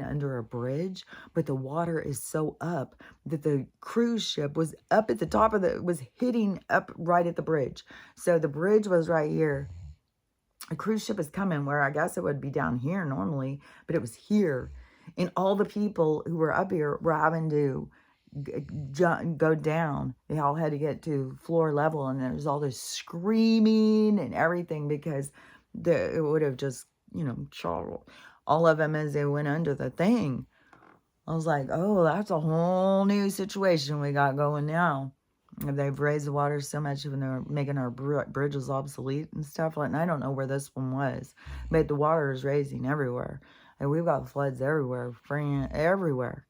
under a bridge, but the water is so up that the cruise ship was up at the top of was hitting up right at the bridge. So the bridge was right here. A cruise ship is coming where I guess it would be down here normally, but it was here. And all the people who were up here were having to go down. They all had to get to floor level, and there's all this screaming and everything, because it would have just, charred all of them as they went under the thing. I was like, oh, that's a whole new situation we got going now. They've raised the water so much, and they're making our bridges obsolete and stuff. And I don't know where this one was, but the water is raising everywhere. And we've got floods everywhere, everywhere.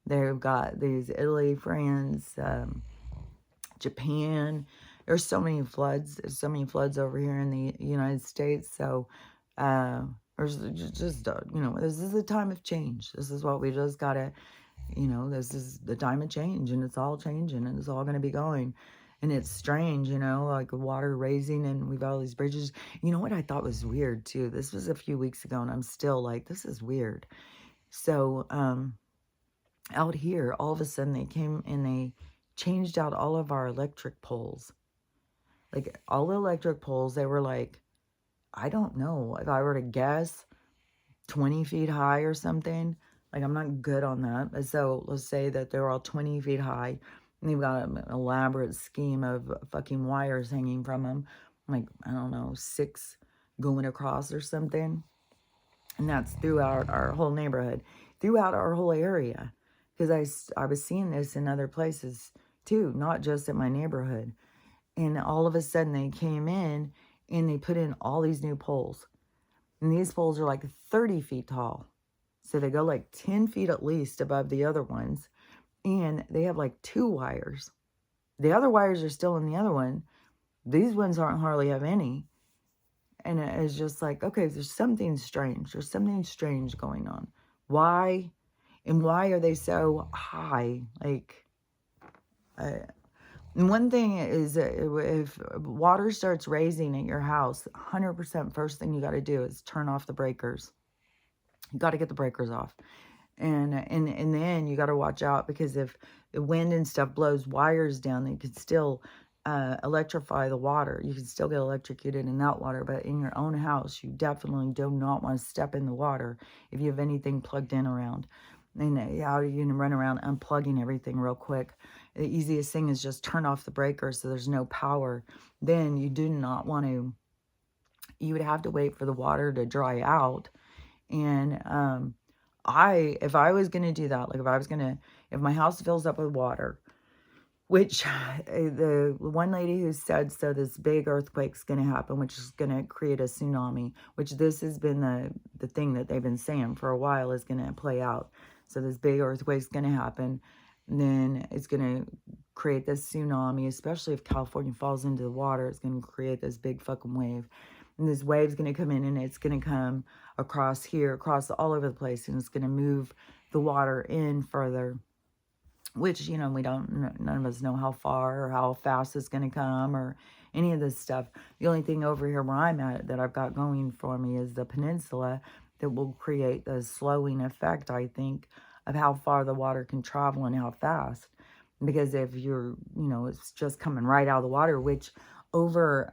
They've got these Italy, France, Japan. There's so many floods. There's so many floods over here in the United States. So there's just, this is a time of change. This is what we just got to, this is the time of change, and it's all changing, and it's all going to be going. And it's strange, like the water raising, and we've got all these bridges. You know what I thought was weird too? This was a few weeks ago, and I'm still like, this is weird. So, out here, all of a sudden they came and they changed out all of our electric poles. Like all the electric poles, they were like, I don't know, if I were to guess, 20 feet high or something. Like, I'm not good on that. But so let's say that they're all 20 feet high, and they've got an elaborate scheme of fucking wires hanging from them. Like, I don't know, 6 going across or something. And that's throughout our whole neighborhood, throughout our whole area. Because I was seeing this in other places too, not just at my neighborhood. And all of a sudden they came in and they put in all these new poles. And these poles are like 30 feet tall. So they go like 10 feet at least above the other ones. And they have like 2 wires. The other wires are still in the other one, These ones aren't hardly have any. And it's just like, okay, there's something strange. There's something strange going on. Why? And why are they so high? Like, and one thing is that if water starts raising at your house, 100% first thing you got to do is turn off the breakers. You got to get the breakers off. And then you got to watch out, because if the wind and stuff blows wires down, they could still electrify the water. You can still get electrocuted in that water, but in your own house, you definitely do not want to step in the water if you have anything plugged in around. And how you can run around unplugging everything real quick. The easiest thing is just turn off the breaker so there's no power. Then you do not want to, you would have to wait for the water to dry out. And if I was going to do that, like if my house fills up with water, which the one lady who said, so this big earthquake's going to happen, which is going to create a tsunami, which this has been the thing that they've been saying for a while is going to play out. So this big earthquake's going to happen, and then it's going to create this tsunami, especially if California falls into the water. It's going to create this big fucking wave. And this wave's going to come in, and it's going to come across here, across all over the place, and it's going to move the water in further, which, we don't, none of us know how far or how fast it's going to come or any of this stuff. The only thing over here where I'm at that I've got going for me is the peninsula that will create the slowing effect, I think, of how far the water can travel and how fast. Because if you're, it's just coming right out of the water, which over,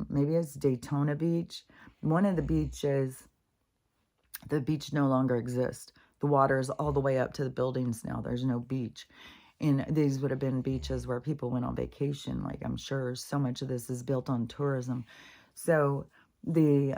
maybe it's Daytona Beach, one of the beaches, the beach no longer exists. The water is all the way up to the buildings now. There's no beach. And these would have been beaches where people went on vacation. Like, I'm sure so much of this is built on tourism. So the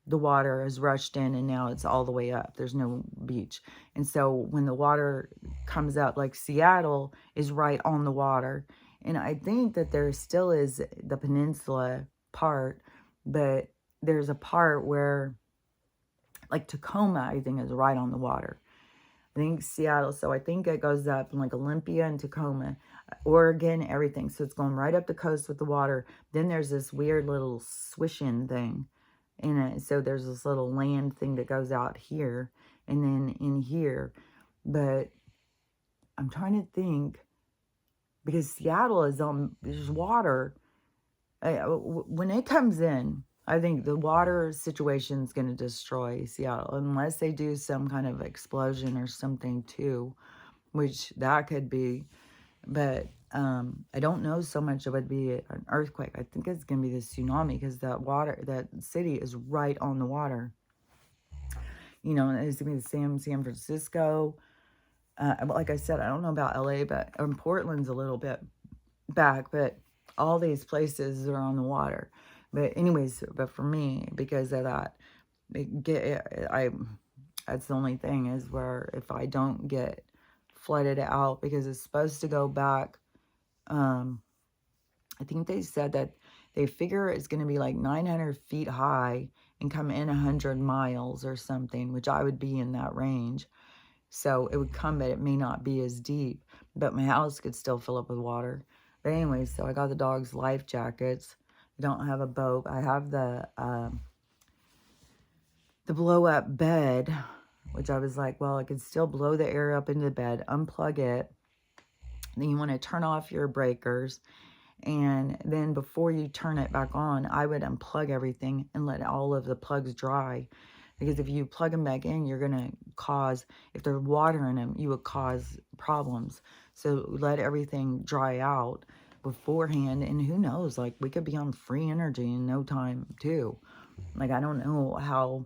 water is rushed in, and now it's all the way up. There's no beach. And so when the water comes up, like Seattle is right on the water. And I think that there still is the peninsula part, but there's a part where, like Tacoma, I think, is right on the water. I think Seattle, so I think it goes up from like Olympia and Tacoma, Oregon, everything. So it's going right up the coast with the water. Then there's this weird little swishing thing in it. So there's this little land thing that goes out here and then in here. But I'm trying to think, because Seattle is on, there's water. When it comes in, I think the water situation is going to destroy Seattle, unless they do some kind of explosion or something too, which that could be. But I don't know so much it would be an earthquake. I think it's going to be the tsunami, because that city is right on the water. It's going to be the same San Francisco. Like I said, I don't know about LA, but Portland's a little bit back, but all these places are on the water. But anyways, but for me, because of that, that's the only thing, is where if I don't get flooded out, because it's supposed to go back, I think they said that they figure it's going to be like 900 feet high and come in 100 miles or something, which I would be in that range. So it would come, but it may not be as deep, but my house could still fill up with water. But anyways, so I got the dog's life jackets. I don't have a boat. I have the blow up bed, which I was like, well, I could still blow the air up into the bed, unplug it. Then you want to turn off your breakers. And then before you turn it back on, I would unplug everything and let all of the plugs dry. Because if you plug them back in, you're going to cause, if there's water in them, you would cause problems. So let everything dry out beforehand. And who knows, like, we could be on free energy in no time too. Like, I don't know how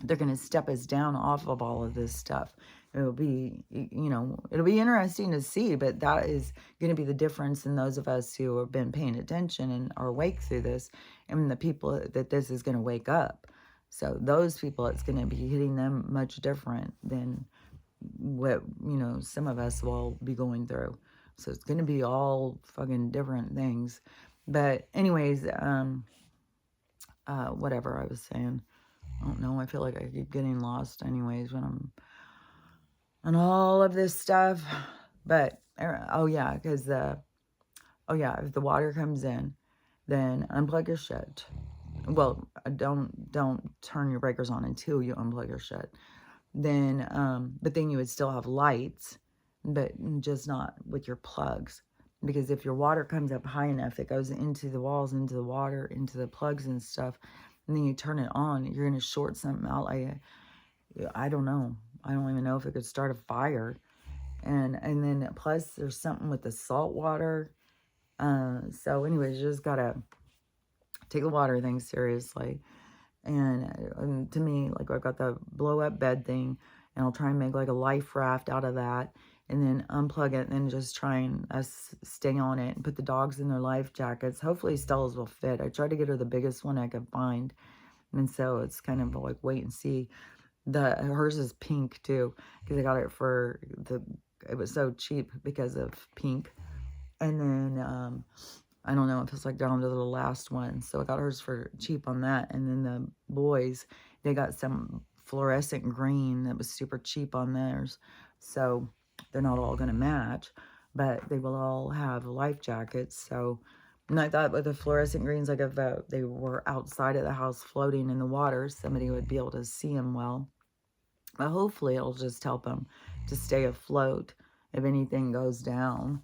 they're going to step us down off of all of this stuff. It'll be, it'll be interesting to see, but that is going to be the difference in those of us who have been paying attention and are awake through this, and the people that this is going to wake up. So those people, it's going to be hitting them much different than what, some of us will be going through. So it's going to be all fucking different things. But anyways, whatever I was saying. I don't know. I feel like I keep getting lost anyways when I'm on all of this stuff. But, oh yeah, because if the water comes in, then unplug your shit. Well, don't turn your breakers on until you unplug your shit. Then, but then you would still have lights, but just not with your plugs. Because if your water comes up high enough, it goes into the walls, into the water, into the plugs and stuff, and then you turn it on, you're going to short something out. Like, I don't know. I don't even know if it could start a fire. And then plus there's something with the salt water. So anyways, you just got to take the water thing seriously. And to me, like, I've got the blow up bed thing, and I'll try and make like a life raft out of that, and then unplug it, and then just try and stay on it and put the dogs in their life jackets. Hopefully Stella's will fit. I tried to get her the biggest one I could find, and so it's kind of like wait and see. Hers is pink too, because I got it for it was so cheap because of pink. And then I don't know if it's like down to the last one. So I got hers for cheap on that. And then the boys, they got some fluorescent green that was super cheap on theirs. So they're not all going to match, but they will all have life jackets. So, and I thought with the fluorescent greens, like if they were outside of the house floating in the water, somebody would be able to see them well. But hopefully it'll just help them to stay afloat if anything goes down.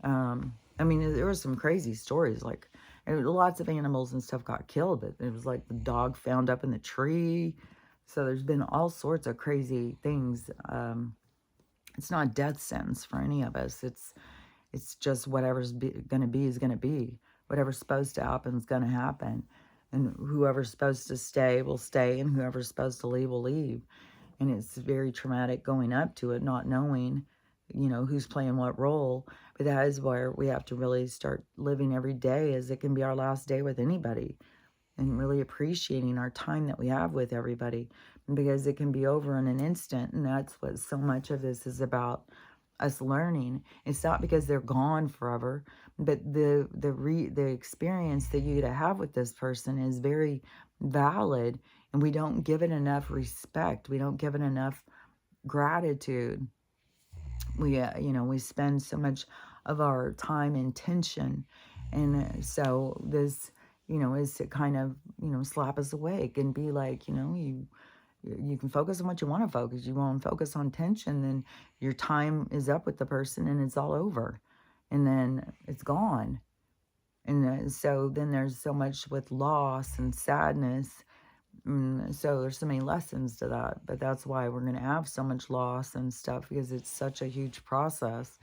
I mean, there were some crazy stories, like lots of animals and stuff got killed, but it was like the dog found up in the tree. So there's been all sorts of crazy things. It's not a death sentence for any of us. It's just whatever's going to be is going to be. Whatever's supposed to happen is going to happen. And whoever's supposed to stay will stay, and whoever's supposed to leave will leave. And it's very traumatic going up to it, not knowing, who's playing what role. But that is where we have to really start living every day, as it can be our last day with anybody, and really appreciating our time that we have with everybody, because it can be over in an instant. And that's what so much of this is about, us learning. It's not because they're gone forever, but the experience that you get to have with this person is very valid, and we don't give it enough respect. We don't give it enough gratitude. We spend so much of our time and tension, and so this, is to kind of, slap us awake and be like, you can focus on what you want to focus. You won't focus on tension, then your time is up with the person and it's all over, and then it's gone. And so then there's so much with loss and sadness. So there's so many lessons to that, but that's why we're going to have so much loss and stuff, because it's such a huge process,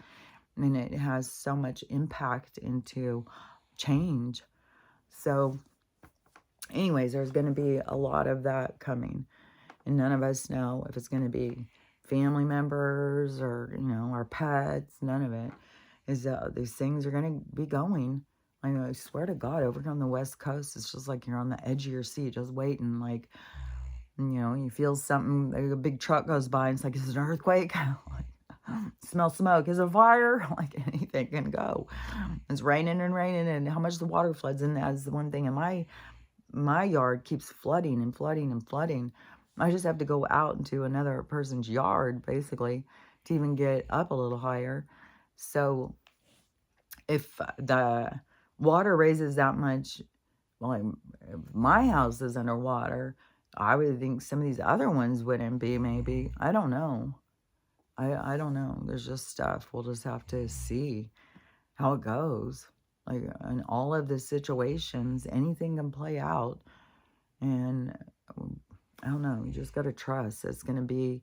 and it has so much impact into change. So anyways, there's going to be a lot of that coming, and none of us know if it's going to be family members or, our pets. None of it is. These things are going to be going. I swear to God, over on the West Coast, it's just like you're on the edge of your seat, just waiting. Like, you feel something, like a big truck goes by, and it's like, is it an earthquake? Smell smoke. Is it a fire? Like, anything can go. It's raining and raining, and how much the water floods. And that's the one thing in my yard keeps flooding and flooding and flooding. I just have to go out into another person's yard, basically, to even get up a little higher. So if the water raises that much, well, if my house is underwater, I would think some of these other ones wouldn't be, maybe. I don't know. I don't know. There's just stuff. We'll just have to see how it goes. Like, in all of the situations, anything can play out. And I don't know. You just got to trust. It's going to be,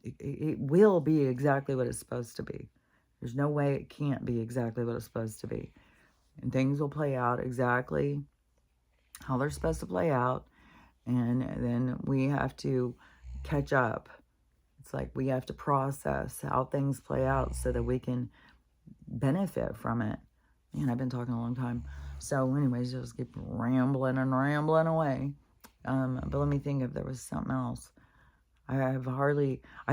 it will be exactly what it's supposed to be. There's no way it can't be exactly what it's supposed to be. And things will play out exactly how they're supposed to play out. And then we have to catch up. It's like we have to process how things play out so that we can benefit from it. Man, I've been talking a long time. So anyways, just keep rambling and rambling away. But let me think if there was something else. I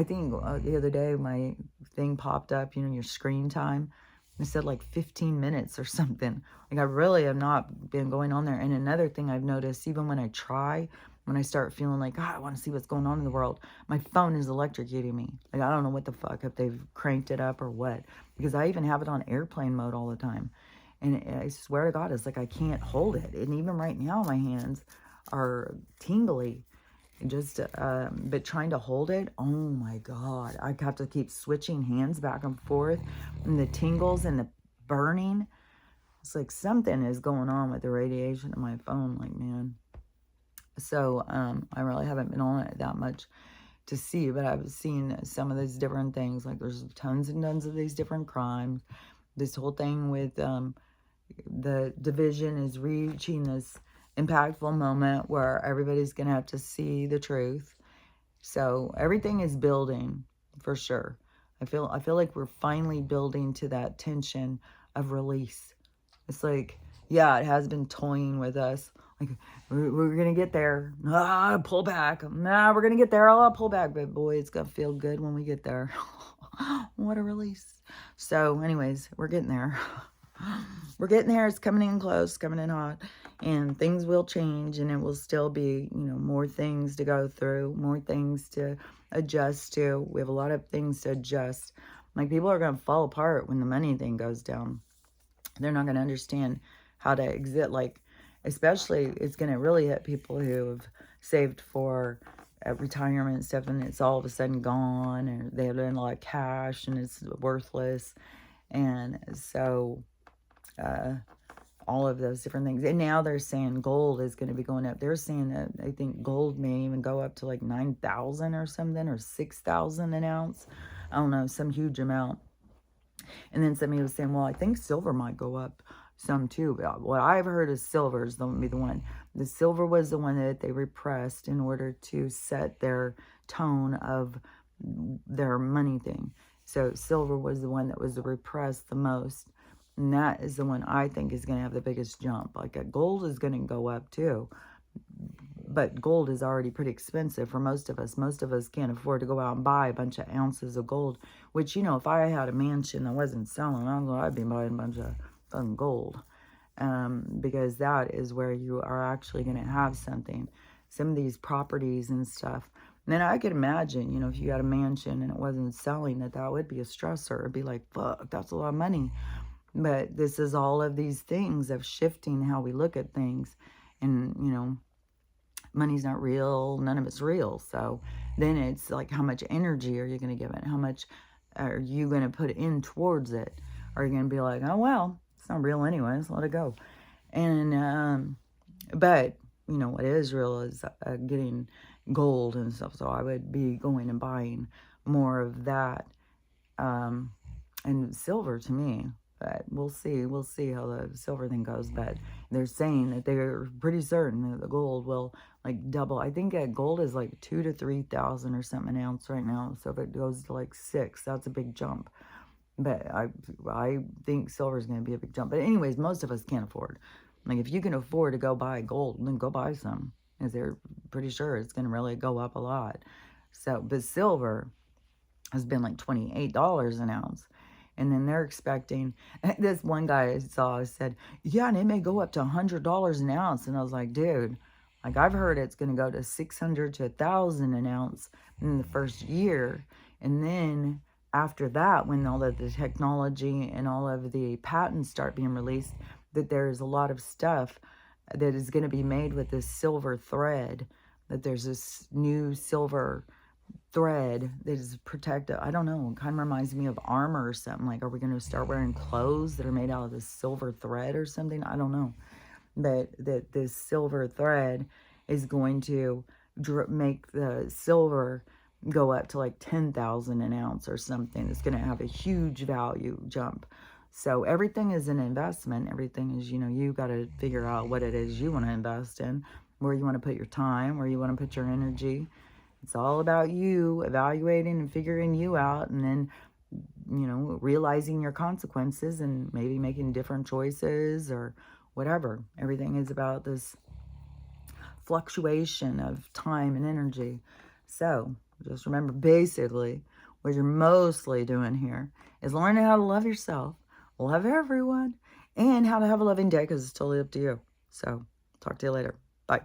think the other day my thing popped up, your screen time. It said like 15 minutes or something. Like, I really have not been going on there. And another thing I've noticed, even when I start feeling like, I want to see what's going on in the world, my phone is electrocuting me. Like, I don't know what the fuck, if they've cranked it up or what. Because I even have it on airplane mode all the time. And I swear to God, it's like I can't hold it. And even right now, my hands are tingly. Just, but trying to hold it, oh my God. I have to keep switching hands back and forth. And the tingles and the burning. It's like something is going on with the radiation of my phone. Like, man. So, I really haven't been on it that much to see, but I've seen some of these different things. Like, there's tons and tons of these different crimes. This whole thing with the division is reaching this impactful moment where everybody's going to have to see the truth. So everything is building for sure. I feel like we're finally building to that tension of release. It's like, yeah, it has been toying with us. Like, we're going to get there. Pull back. Nah, we're going to get there. I'll pull back. But boy, it's going to feel good when we get there. What a release. So anyways, we're getting there. We're getting there. It's coming in close, coming in hot. And things will change, and it will still be, more things to go through, more things to adjust to. We have a lot of things to adjust. Like, people are going to fall apart when the money thing goes down. They're not going to understand how to exit. Like, especially, it's going to really hit people who have saved for retirement stuff, and it's all of a sudden gone, or they have a lot of cash, and it's worthless. And so, all of those different things. And now they're saying gold is going to be going up. They're saying that I think gold may even go up to like 9,000 or something, or 6,000 an ounce. I don't know, some huge amount. And then somebody was saying, well, I think silver might go up some too. But what I've heard is silver is going to be the one. The silver was the one that they repressed in order to set their tone of their money thing. So silver was the one that was repressed the most. And that is the one I think is going to have the biggest jump. Like, gold is going to go up too. But gold is already pretty expensive for most of us. Most of us can't afford to go out and buy a bunch of ounces of gold. Which, if I had a mansion that wasn't selling, I'd be buying a bunch of fucking gold. Because that is where you are actually going to have something. Some of these properties and stuff. And then I could imagine, if you got a mansion and it wasn't selling, that would be a stressor. It'd be like, fuck, that's a lot of money. But this is all of these things of shifting how we look at things. And, money's not real. None of it's real. So then it's like, how much energy are you going to give it? How much are you going to put in towards it? Are you going to be like, oh, well, it's not real anyways, let it go. And, but, what is real is getting gold and stuff. So I would be going and buying more of that. And silver to me. But we'll see. We'll see how the silver thing goes. But they're saying that they're pretty certain that the gold will like double. I think gold is like 2,000 to 3,000 or something an ounce right now. So if it goes to like 6, that's a big jump. But I think silver is going to be a big jump. But anyways, most of us can't afford. Like, if you can afford to go buy gold, then go buy some. Because they're pretty sure it's going to really go up a lot. So, but silver has been like $28 an ounce. And then they're expecting, this one guy I saw said, yeah, and it may go up to $100 an ounce. And I was like, dude, like, I've heard it's going to go to $600 to $1,000 an ounce in the first year. And then after that, when all of the technology and all of the patents start being released, that there's a lot of stuff that is going to be made with this silver thread, that there's this new silver thread that is protective. I don't know. It kind of reminds me of armor or something. Like, are we going to start wearing clothes that are made out of this silver thread or something? I don't know. But that this silver thread is going to make the silver go up to like 10,000 an ounce or something. It's going to have a huge value jump. So everything is an investment. Everything is, you got to figure out what it is you want to invest in, where you want to put your time, where you want to put your energy. It's all about you evaluating and figuring you out, and then, realizing your consequences and maybe making different choices or whatever. Everything is about this fluctuation of time and energy. So just remember, basically, what you're mostly doing here is learning how to love yourself, love everyone, and how to have a loving day, because it's totally up to you. So talk to you later. Bye.